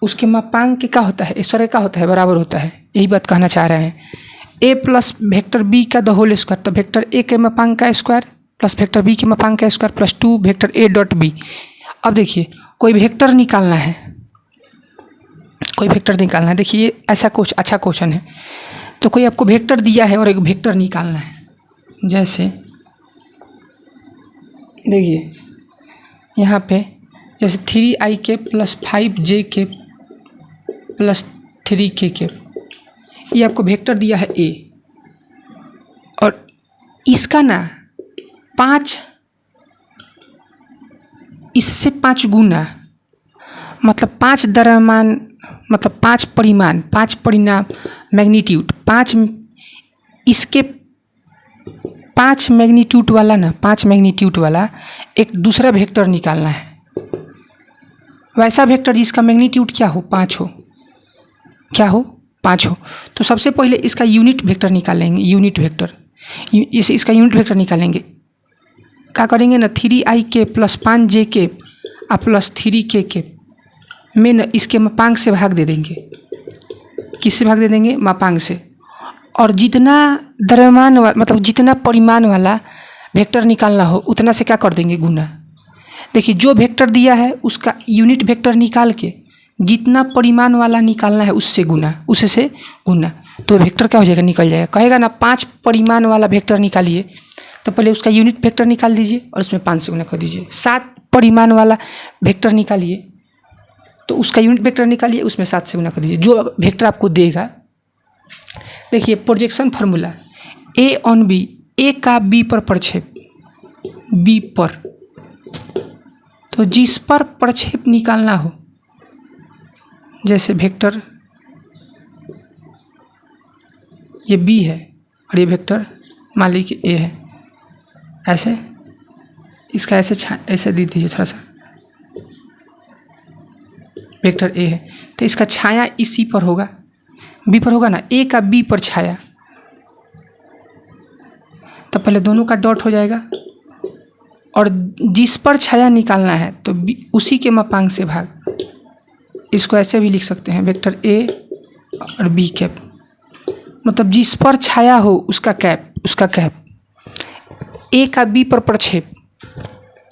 उसके मापांक के क्या होता है, स्क्वायर का होता है, बराबर होता है। यही बात कहना चाह रहे हैं। ए प्लस वेक्टर बी का द होल स्क्वायर, तो वेक्टर ए के मापांक का स्क्वायर प्लस वेक्टर बी के मापांक का square plus 2 vector A dot B. अब देखिए कोई वेक्टर निकालना है, देखिए ये ऐसा कुछ अच्छा क्वेश्चन है। तो कोई आपको वेक्टर दिया है और एक वेक्टर निकालना है, जैसे देखिए यहाँ पे जैसे 3ik + 5jk + 3kk, ये आपको वेक्टर दिया है ए, और इसका ना 5 इससे 5 गुना मतलब 5 द्रव्यमान मतलब 5 परिमाण मैग्नीट्यूड 5 इसके 5 मैग्नीट्यूड वाला ना 5 मैग्नीट्यूड वाला एक दूसरा वेक्टर निकालना है। वैसा वेक्टर जिसका मैग्नीट्यूड क्या हो 5 हो, क्या हो 5 हो। तो सबसे पहले इसका यूनिट वेक्टर निकालेंगे, इसका यूनिट वेक्टर निकालेंगे। क्या करेंगे ना 3ik + 5jk + 3kk में न इसके मापांक से भाग दे देंगे। किससे भाग दे देंगे, मापांक से। और जितना द्रव्यमान मतलब जितना परिमाण वाला वेक्टर निकालना हो उतना से क्या कर देंगे, गुना। देखिए जो वेक्टर दिया है उसका यूनिट वेक्टर निकाल के जितना परिमाण वाला निकालना है उससे गुना, तो वेक्टर क्या हो जाएगा, निकल जाएगा। कहेगा ना 5 परिमाण वाला वेक्टर निकालिए, तो पहले उसका यूनिट वेक्टर निकाल दीजिए और उसमें 5 से गुना कर दीजिए। 7 परिमाण वाला वेक्टर निकालिए तो उसका यूनिट वेक्टर निकालिए, उसमें 7 से गुना कर दीजिए, जो वेक्टर आपको देगा। देखिए projection formula A on B, A का बी पर प्रक्षेप, बी पर, तो जिस पर प्रक्षेप निकालना हो, जैसे वेक्टर ये बी है और ये वेक्टर मान लीजिए ए है, ऐसे इसका ऐसे दे दीजिए थोड़ा सा, वेक्टर ए है तो इसका छाया इसी पर होगा, बी पर होगा ना, ए का बी पर छाया, तो पहले दोनों का डॉट हो जाएगा और जिस पर छाया निकालना है तो उसी के मापांक से भाग। इसको ऐसे भी लिख सकते हैं, वेक्टर ए और बी कैप, मतलब जिस पर छाया हो उसका कैप। ए का बी पर प्रक्षेप,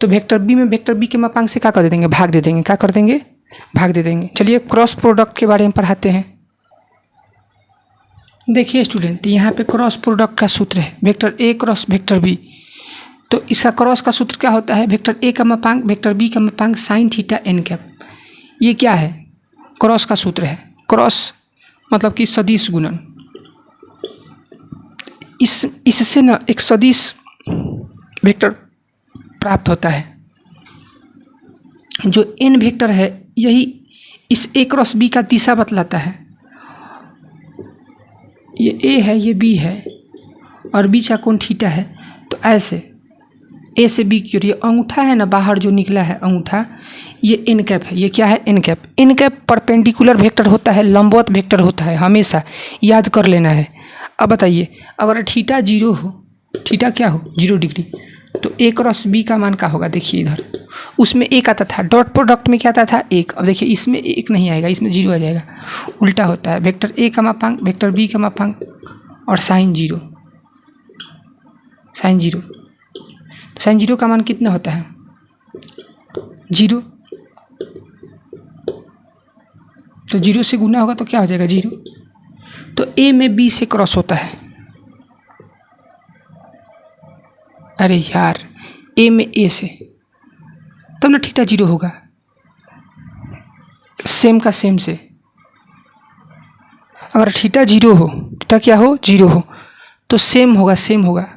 तो वेक्टर बी में वेक्टर बी के मापांक से क्या कर देंगे, भाग दे देंगे, भाग दे देंगे। चलिए क्रॉस प्रोडक्ट के बारे में पढ़ाते हैं। देखिए स्टूडेंट, यहाँ पे क्रॉस प्रोडक्ट का सूत्र है, vector A cross vector B. तो इसका क्रॉस का सूत्र क्या होता है, वेक्टर ए का मापांक वेक्टर बी का मापांक sin थीटा n कैप। ये क्या है, क्रॉस का सूत्र है। क्रॉस मतलब कि सदिश गुणन। इससे ना एक सदिश वेक्टर प्राप्त होता है। जो n वेक्टर है, यही इस ए क्रॉस बी का दिशा बतलाता है। ये ए है, ये बी है और बीच का कोण थीटा है। तो ऐसे ए से बी की ओर ये अंगूठा है ना, बाहर जो निकला है अंगूठा, ये एन कैप है। ये क्या है? N cap. N cap perpendicular vector होता है, लंबवत वेक्टर होता है, हमेशा याद कर लेना है। अब बताइए, अगर थीटा 0 हो, थीटा क्या हो? 0 डिग्री, तो ए क्रॉस बी का मान क्या होगा? देखिए इधर उसमें 1 आता था, डॉट प्रोडक्ट में क्या आता था? 1। अब देखिए इसमें 1 नहीं आएगा, इसमें 0 आ जाएगा। उल्टा होता है, वेक्टर ए का मापांक वेक्टर बी का मापांक और साइन 0। साइन 0, तो साइन 0 का मान कितना होता है? 0। तो 0 से गुना होगा तो क्या हो जाएगा? 0। तो ए में बी से क्रॉस होता है। अरे यार, ए में ए से, तब ना थीटा 0 होगा। सेम का सेम से, अगर थीटा 0 हो, थीटा क्या हो? 0 हो, तो सेम होगा, सेम होगा,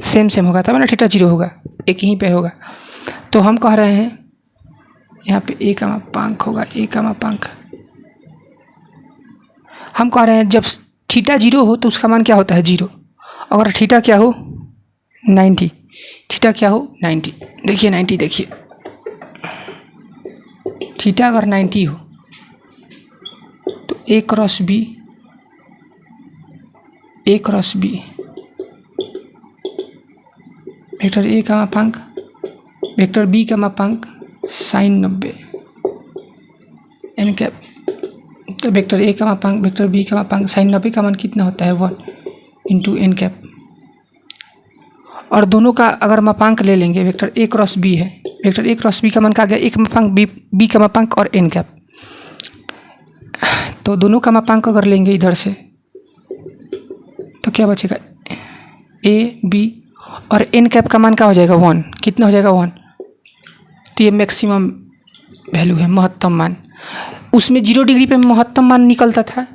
सेम सेम होगा, तब ना थीटा 0 होगा, एक ही पे होगा। तो हम कह रहे हैं यहाँ पे ए का मापांक होगा, ए का मापांक। हम कह रहे हैं जब थीटा 0 हो तो उसका मान क्या होता है? 0। अगर थीटा क्या हो? 90। थीटा क्या हो? 90। देखिए 90, देखिए थीटा अगर 90 हो तो A cross B, A cross B, vector A का मापांक वेक्टर बी का मापांक साइन 90 एन कैप। तो वेक्टर ए का मापांक वेक्टर बी का मापांक साइन 90 का मान कितना होता है? 1 इंटू एन कैप। और दोनों का अगर मापांक ले लेंगे, वेक्टर ए क्रॉस बी है, वेक्टर ए क्रॉस बी का मान क्या आ गया? एक मापांक बी का मापांक और एन कैप। तो दोनों का मापांक अगर लेंगे इधर से तो क्या बचेगा? ए बी और एन कैप का मान क्या हो जाएगा? 1। कितना हो जाएगा? 1। तो ये मैक्सिमम वैल्यू है, महत्तम मान। उसमें 0 डिग्री पे महत्तम मान निकलता था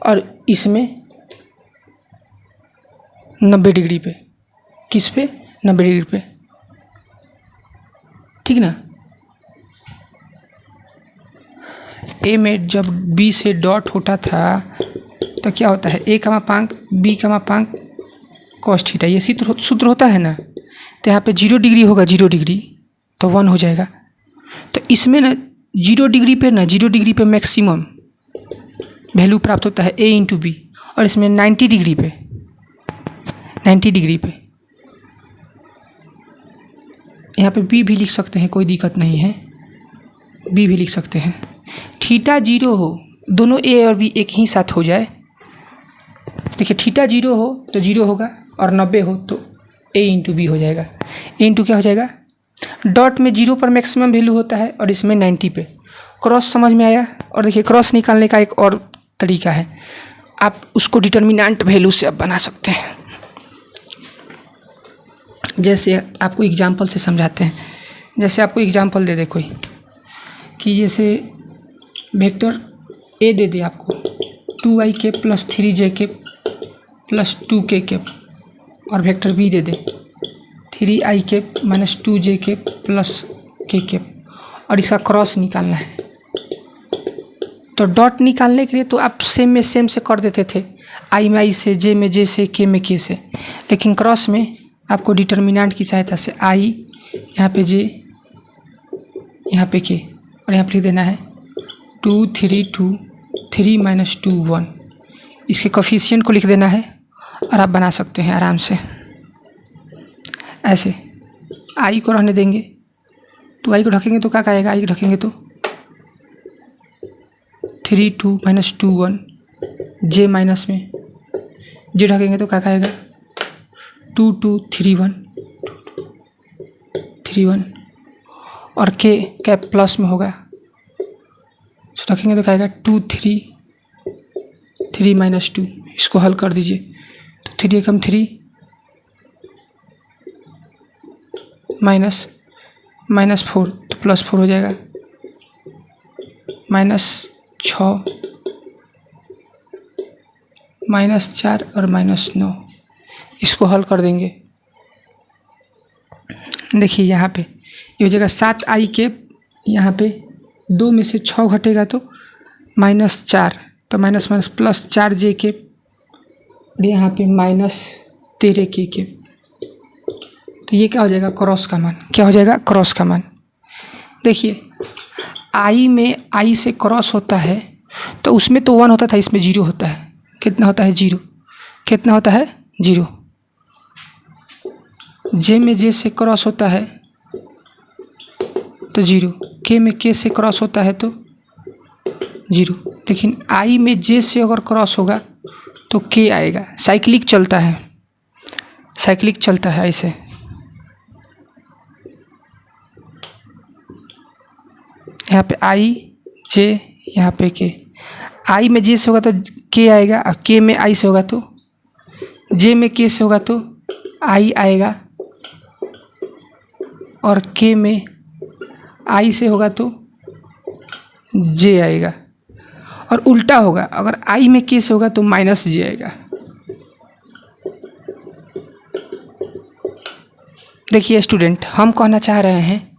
और इसमें 90 डिग्री पे। किस पे? 90 डिग्री पे, ठीक ना। ए में जब बी से डॉट होता था तो क्या होता है? ए का मापांक बी का मापांक कॉस थीटा, ये सूत्र होता है ना। तो यहाँ पे 0 डिग्री होगा, 0 डिग्री तो 1 हो जाएगा। तो इसमें ना 0 डिग्री पे, ना 0 डिग्री पे मैक्सिमम वैल्यू प्राप्त होता है ए इंटू बी, और इसमें 90 डिग्री पे, 90 डिग्री पे यहाँ पे बी भी लिख सकते हैं, कोई दिक्कत नहीं है, बी भी लिख सकते हैं। थीटा 0 हो, दोनों ए और बी एक ही साथ हो जाए। देखिए थीटा 0 हो तो 0 होगा और 90 हो तो ए इंटू बी हो जाएगा। ए इंटू क्या हो जाएगा? डॉट में 0 पर मैक्सिमम वैल्यू होता है और इसमें 90 पे। क्रॉस समझ में आया? और देखिए क्रॉस निकालने का एक और तरीका है, आप उसको डिटर्मिनेंट वैल्यू से आप बना सकते हैं। जैसे आपको एग्जाम्पल से समझाते हैं। जैसे आपको एग्जाम्पल दे दे कोई कि जैसे वेक्टर ए दे दे आपको 2i के प्लस 3j के प्लस 2k के, और वेक्टर बी दे दे 3i के माइनस 2j के प्लस k के, और इसका क्रॉस निकालना है। तो डॉट निकालने के लिए तो आप सेम में सेम से कर देते थे, i में i से, j में j से, k में k से। लेकिन क्रॉस में आपको डिटर्मिनेंट की सहायता से i, यहाँ पे j, यहाँ पे k, और यहाँ पे लिख देना है 2 3 2 3 माइनस 2 1। इसके कोफिशिएंट को लिख देना है और आप बना सकते हैं आराम से। ऐसे i को रहने देंगे तो i को ढकेंगे तो क्या आएगा? i को ढकेंगे तो 3 2 माइनस 2 1, j माइनस में j ढकेंगे तो क्या आएगा? 2 2 3 1 3 1, और k कैप प्लस में होगा तो रखेंगे तो क्या आएगा? 2 3 3 माइनस 2। इसको हल कर दीजिए तो 3 एकम 3 माइनस माइनस 4 तो प्लस 4 हो जाएगा, माइनस 6 माइनस 4 और माइनस 9। इसको हल कर देंगे। देखिए यहाँ पे ये हो जाएगा 7i के, यहाँ पे 2 में से 6 घटेगा तो -4, तो माइनस माइनस प्लस 4j के, और यहाँ पे -13k के। तो ये क्या हो जाएगा, क्रॉस का मान। क्या हो जाएगा, क्रॉस का मान। देखिए i में i से क्रॉस होता है तो उसमें तो 1 होता था, इसमें 0 होता है। कितना होता है, 0। कितना होता है, 0। j में j से क्रॉस होता है तो 0, k में k से क्रॉस होता है तो 0। लेकिन i में j से अगर क्रॉस होगा तो k आएगा। साइक्लिक चलता है, साइक्लिक चलता है ऐसे। यहाँ पे i j, यहाँ पे k। i में j से होगा तो k आएगा, और k में i से होगा तो, j में k से होगा तो i आएगा, और k में i से होगा तो j आएगा। और उल्टा होगा, अगर i में k से होगा तो -j आएगा। देखिए स्टूडेंट, हम कहना चाह रहे हैं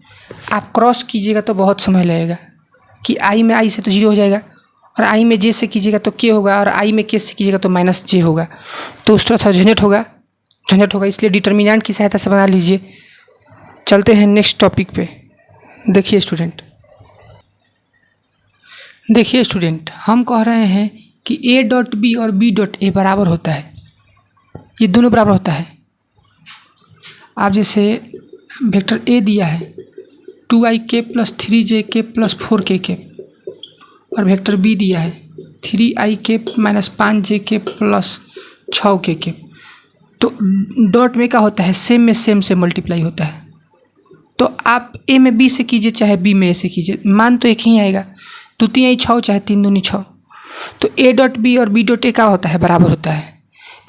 आप क्रॉस कीजिएगा तो बहुत समय लगेगा, कि i में i से तो 0 हो जाएगा, और i में j से कीजिएगा तो k होगा, और i में k से कीजिएगा तो -j होगा। तो उस तरह सा झंझट होगा, इसलिए डिटर्मिनेंट की सहायता से बना लीजिए। चलते हैं नेक्स्ट टॉपिक पे। देखिए स्टूडेंट, हम कह रहे हैं कि a.b और b.a बराबर होता है, ये दोनों बराबर होता है। आप जैसे वेक्टर a दिया है 2ik + 3jk + 4kk, और वेक्टर b दिया है 3ik - 5jk + 6kk। तो डॉट में क्या होता है, सेम में सेम से मल्टीप्लाई होता है। तो आप a में b से कीजिए चाहे b में a से कीजिए, मान तो एक ही आएगा। 2 3 6 चाहे 3 2 6। तो a.b और b.a क्या होता है, बराबर होता है।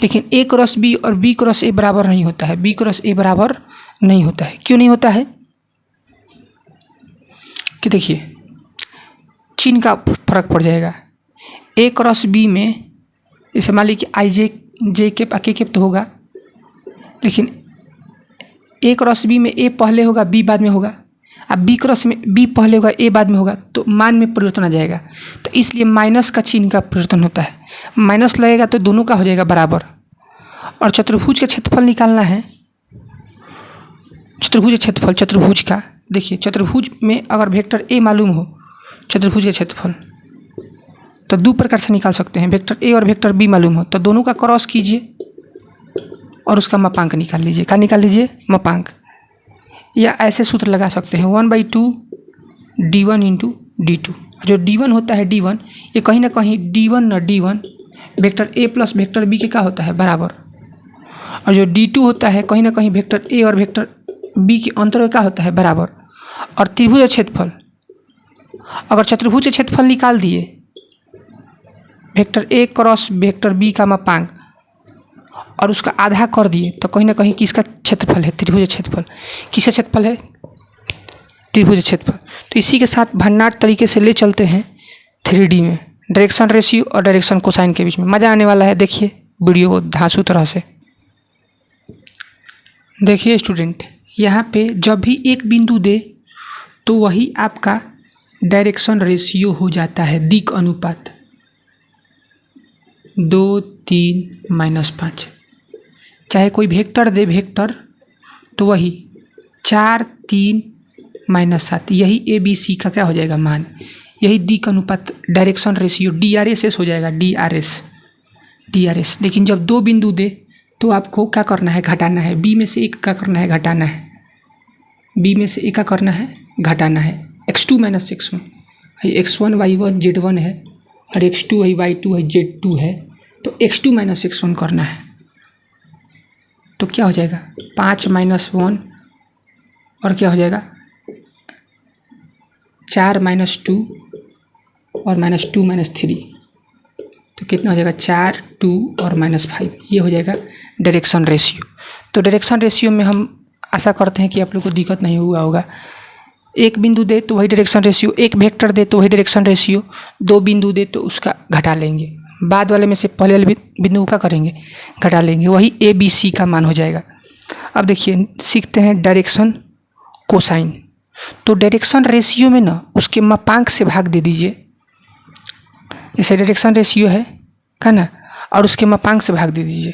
लेकिन a क्रॉस b और b क्रॉस a बराबर नहीं होता है, b क्रॉस a बराबर नहीं होता है। क्यों नहीं होता है, कि देखिए चिन्ह का फर्क पड़ जाएगा। a क्रॉस b में जैसे मान लीजिए i j के k तो होगा, लेकिन a क्रॉस b में a पहले होगा b बाद में होगा, अब b क्रॉस में b पहले होगा a बाद में होगा, तो मान में परिवर्तन आ जाएगा। तो इसलिए माइनस का चिन्ह का परिवर्तन होता है, माइनस लगेगा तो दोनों का हो जाएगा बराबर। और चतुर्भुज का क्षेत्रफल निकालना है, चतुर्भुज का। देखिए चतुर्भुज में अगर वेक्टर a मालूम हो चतुर्भुज का क्षेत्रफल, तो 2 प्रकार से निकाल सकते हैं। वेक्टर a और वेक्टर b मालूम हो तो दोनों का क्रॉस कीजिए और उसका मापांक निकाल लीजिए। क्या निकाल लीजिए, मापांक। या ऐसे सूत्र लगा सकते हैं 1/2 d1 × d2। जो d1 होता है d1, ये कहीं ना कहीं d1 vector a + vector b के क्या होता है, बराबर। और जो d2 होता है कहीं ना कहीं वेक्टर a और वेक्टर b के अंतर का क्या होता है, बराबर। और त्रिभुज क्षेत्रफल, अगर चतुर्भुज के क्षेत्रफल निकाल दिए, vector a cross vector b का मापांक, और उसका आधा कर दिए, तो कहीं ना कहीं किसका क्षेत्रफल है, त्रिभुज क्षेत्रफल। किसका क्षेत्रफल है, त्रिभुज क्षेत्रफल। तो इसी के साथ भंडार तरीके से ले चलते हैं 3D में, डायरेक्शन रेशियो और डायरेक्शन कोसाइन के बीच में। मज़ा आने वाला है, देखिए वीडियो को धांसू तरह से। देखिए स्टूडेंट, यहाँ पे जब भी एक बिंदु दे तो वही आपका डायरेक्शन रेशियो हो जाता है, दिक् अनुपात 2 3 -5। चाहे कोई वेक्टर दे वेक्टर, तो वही 4 3 -7, यही ABC का क्या हो जाएगा, मान। यही दिक् अनुपात डायरेक्शन रेशियो DRSS हो जाएगा, DRS। लेकिन जब 2 बिंदु दे तो आपको क्या करना है, घटाना है। b में से एक का करना है, घटाना है। b में से एक का करना है, घटाना है। x2 - x1, x1 y1 z1 है, और x2 y2 है z2 है, तो x2 - x1 करना है। तो क्या हो जाएगा, 5 - 1, और क्या हो जाएगा 4 - 2, और -2 - 3, तो कितना हो जाएगा 4 2 और -5। ये हो जाएगा डायरेक्शन रेशियो। तो डायरेक्शन रेशियो में हम आशा करते हैं कि आप लोग को दिक्कत नहीं हुआ होगा। एक बिंदु दे तो वही डायरेक्शन रेशियो, एक वेक्टर दे तो वही डायरेक्शन रेशियो, 2 बिंदु दे तो उसका घटा लेंगे। बाद वाले में से पहले वाले बिंदु का करेंगे, घटा लेंगे, वही ABC का मान हो जाएगा। अब देखिए सीखते हैं डायरेक्शन कोसाइन। तो डायरेक्शन रेशियो में ना उसके मापांक से भाग दे दीजिए। जैसे डायरेक्शन रेशियो है ना, और उसके मापांक से भाग दे दीजिए।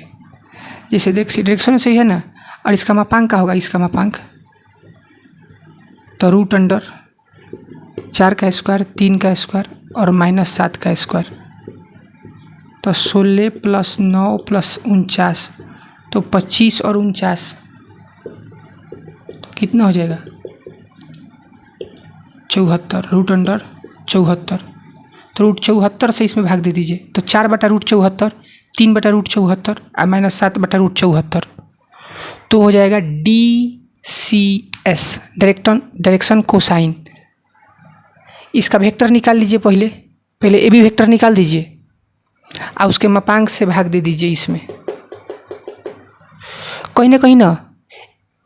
जैसे डायरेक्शन रेशियो है ना, और इसका मापांक क्या होगा, इसका मापांक तो रूट अंडर 4 का स्क्वायर, 3 का स्क्वायर और -7 का स्क्वायर, तो 16 + 9 + 49, तो 25 और 49 तो कितना हो जाएगा 74, रूट अंडर 74। तो रूट 74 से इसमें भाग दे दीजिए, तो 4/√74, 3/√74 और -7/√74, तो हो जाएगा DCS, डायरेक्शन कोसाइन। इसका वेक्टर निकाल लीजिए, पहले ए बी वेक्टर निकाल दीजिए और उसके मापांक से भाग दे दीजिए। इसमें कहीं ना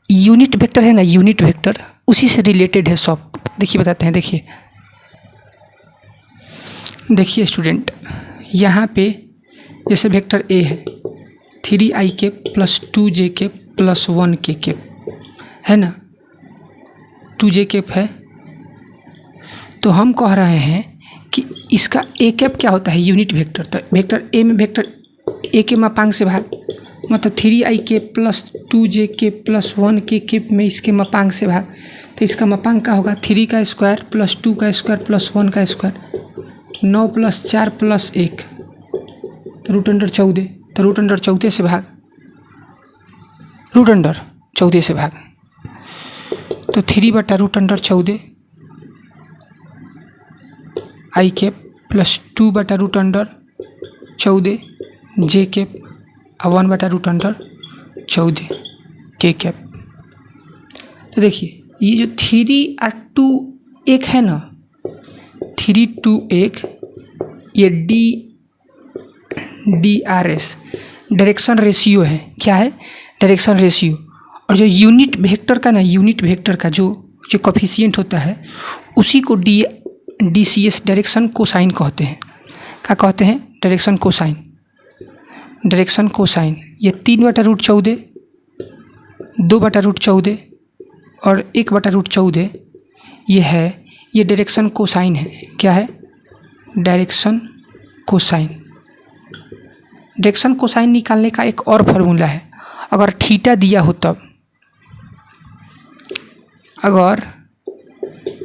यूनिट वेक्टर है ना, यूनिट वेक्टर उसी से रिलेटेड है सब। देखिए बताते हैं, देखिए स्टूडेंट, यहाँ पे जैसे वेक्टर ए है 3i + 2j + 1k है ना, 2j है। तो हम कह रहे हैं कि इसका ए कैप क्या होता है, यूनिट वेक्टर। तो वेक्टर ए में वेक्टर ए के मापांक से भाग, मतलब 3i + 2j + 1k में इसके मापांक से भाग। तो इसका मापांक क्या होगा, 3 का स्क्वायर + 2 का स्क्वायर + 1 का स्क्वायर, 9 + 4 + 1, तो रूट अंडर 14। तो रूट अंडर 14 से भाग, रूट अंडर 14 से भाग, तो 3/√14 i + 2/√14 j और 1/√14 k। तो देखिए ये जो 3 और 2 एक है ना, 3 2 1, ये DRS डायरेक्शन रेशियो है। क्या है, डायरेक्शन रेशियो। और जो यूनिट वेक्टर का ना, यूनिट वेक्टर का जो कोफिशिएंट होता है उसी को DCS डायरेक्शन कोसाइन कहते हैं। क्या कहते हैं, डायरेक्शन कोसाइन। डायरेक्शन कोसाइन ये 3/√14, 2/√14 और 1/√14 ये है, ये डायरेक्शन कोसाइन है। क्या है, डायरेक्शन कोसाइन। डायरेक्शन कोसाइन निकालने का एक और फार्मूला है। अगर थीटा दिया हो तब, अगर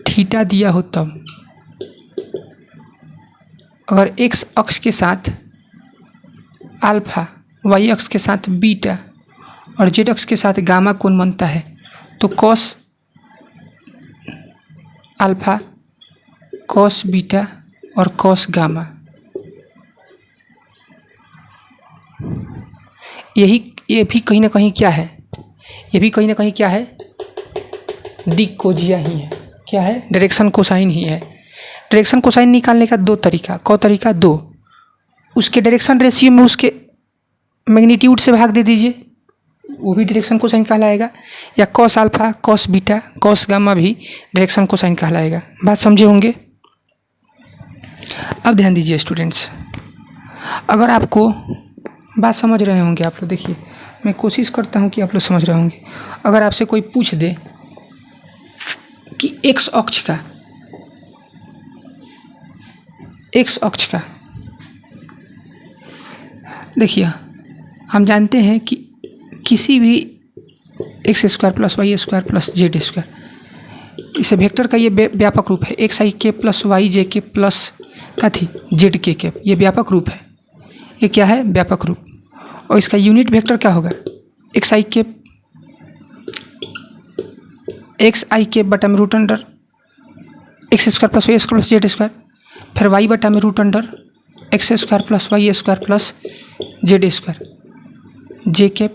थीटा दिया हो तब, अगर x अक्ष के साथ अल्फा, y अक्ष के साथ बीटा और z अक्ष के साथ गामा कोण बनता है, तो कॉस अल्फा, कॉस बीटा और कॉस गामा, ये भी कहीं ना कहीं क्या है, ये भी कहीं ना कहीं क्या है, दिक्कोजिया ही है। क्या है, डायरेक्शन कोसाइन ही है। डायरेक्शन कोसाइन निकालने का दो तरीका, दो। उसके डायरेक्शन रेशियो में उसके मैग्नीट्यूड से भाग दे दीजिए, वो भी डायरेक्शन कोसाइन कहलाएगा। या cos alpha, cos beta, cos gamma भी डायरेक्शन कोसाइन कहलाएगा। बात समझे होंगे। अब ध्यान दीजिए स्टूडेंट्स, अगर आपको बात समझ रहे होंगे आप लोग, देखिए मैं कोशिश करता हूँ कि आप लोग समझ रहे होंगे। अगर आपसे कोई पूछ दे कि एक्स अक्ष का देखिए, हम जानते हैं कि किसी भी x² + y² + z², इसे वेक्टर का ये व्यापक रूप है। xi + yj प्लस कथी zk, ये व्यापक रूप है। ये क्या है, व्यापक रूप। और इसका यूनिट वेक्टर क्या होगा, xi बटा में root under x² + y² + z², फिर y बटा में root under x² + y² + z², j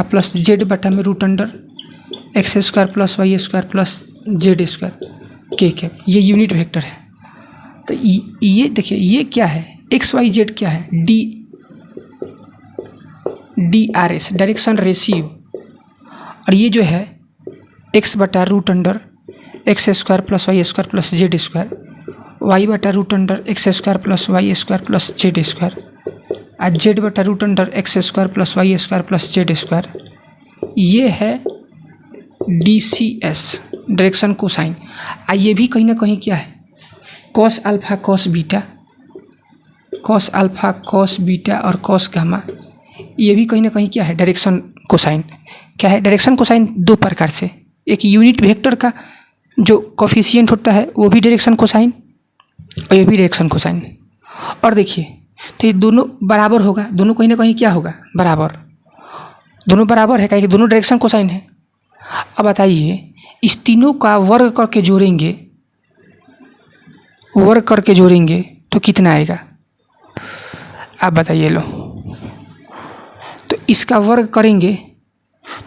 plus z बटा में root under x² + y² + z², k। ये यूनिट वेक्टर है। तो ये देखिए, ये क्या है, x y z क्या है, DRS डायरेक्शन रेशियो। और ये जो है x बटा root under x² + y² + z², y बटा root under x² + y² + z² और z बटा root under x² + y² + z²। ये है DCS डायरेक्शन कोसाइन। ये भी कहीं ना कहीं क्या है, cos alpha cos beta, cos alpha cos beta और कॉस गामा, ये भी कहीं ना कहीं क्या है, डायरेक्शन कोसाइन। क्या है, डायरेक्शन कोसाइन दो प्रकार से, एक यूनिट वेक्टर का जो कोफिशिएंट होता है वो भी डायरेक्शन कोसाइन और ये भी डायरेक्शन कोसाइन। और देखिए तो ये दोनों बराबर होगा, दोनों कहीं ना कहीं क्या होगा, बराबर, दोनों बराबर है, कि दोनों डायरेक्शन कोसाइन है। अब बताइए इस तीनों का वर्ग करके जोड़ेंगे, वर्ग करके जोड़ेंगे तो कितना आएगा, आप बताइए। लो तो इसका वर्ग करेंगे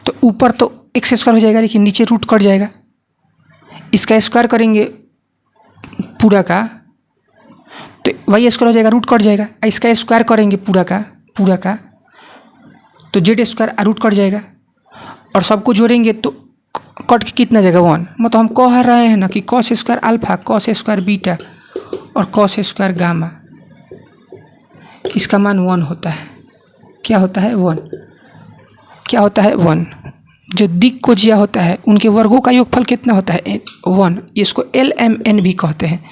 तो ऊपर तो एक्स स्क्वायर हो जाएगा, लेकिन नीचे रूट कट जाएगा। इसका स्क्वायर करेंगे पूरा का तो वाई स्क्वायर हो जाएगा, रूट कट जाएगा। इसका स्क्वायर करेंगे पूरा का तो जेड स्क्वायर रूट कट जाएगा। और सबको जोड़ेंगे तो कट के कितना जाएगा, 1। मतलब हम कह रहे हैं ना कि cos square alpha cos square beta और कॉस स्क्वायर गामा, इसका मान 1 होता है। क्या होता है, 1। क्या होता है, 1। जो दिक् को जिया होता है उनके वर्गों का योगफल कितना होता है, 1। इसको LMN भी कहते हैं।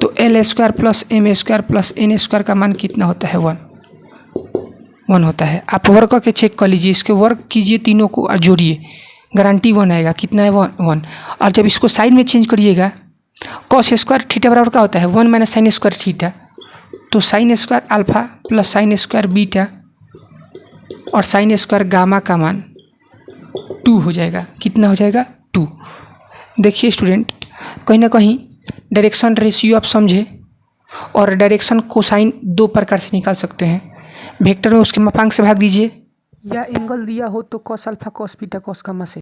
तो L square plus M square plus N square का मान कितना होता है, 1 होता है। आप वर्ग करके चेक कर लीजिए, इसके वर्ग कीजिए तीनों को और जोड़िए, गारंटी 1 आएगा। कितना है, 1। और जब इसको साइन में चेंज करिएगा, कॉस स्क्वायर थीटा बराबर क्या होता है, 1 माइनस साइन स्क्वायर थीटा। तो sine square alpha plus sine square beta और साइन स्क्वायर गामा का मान 2 हो जाएगा। कितना हो जाएगा, 2। देखिए स्टूडेंट, कहीं ना कहीं डायरेक्शन रेशियो आप समझे, और डायरेक्शन कोसाइन दो प्रकार से निकाल सकते हैं। वेक्टर में उसके मापांक से भाग दीजिए, या एंगल दिया हो तो cos alpha cos beta cos gamma से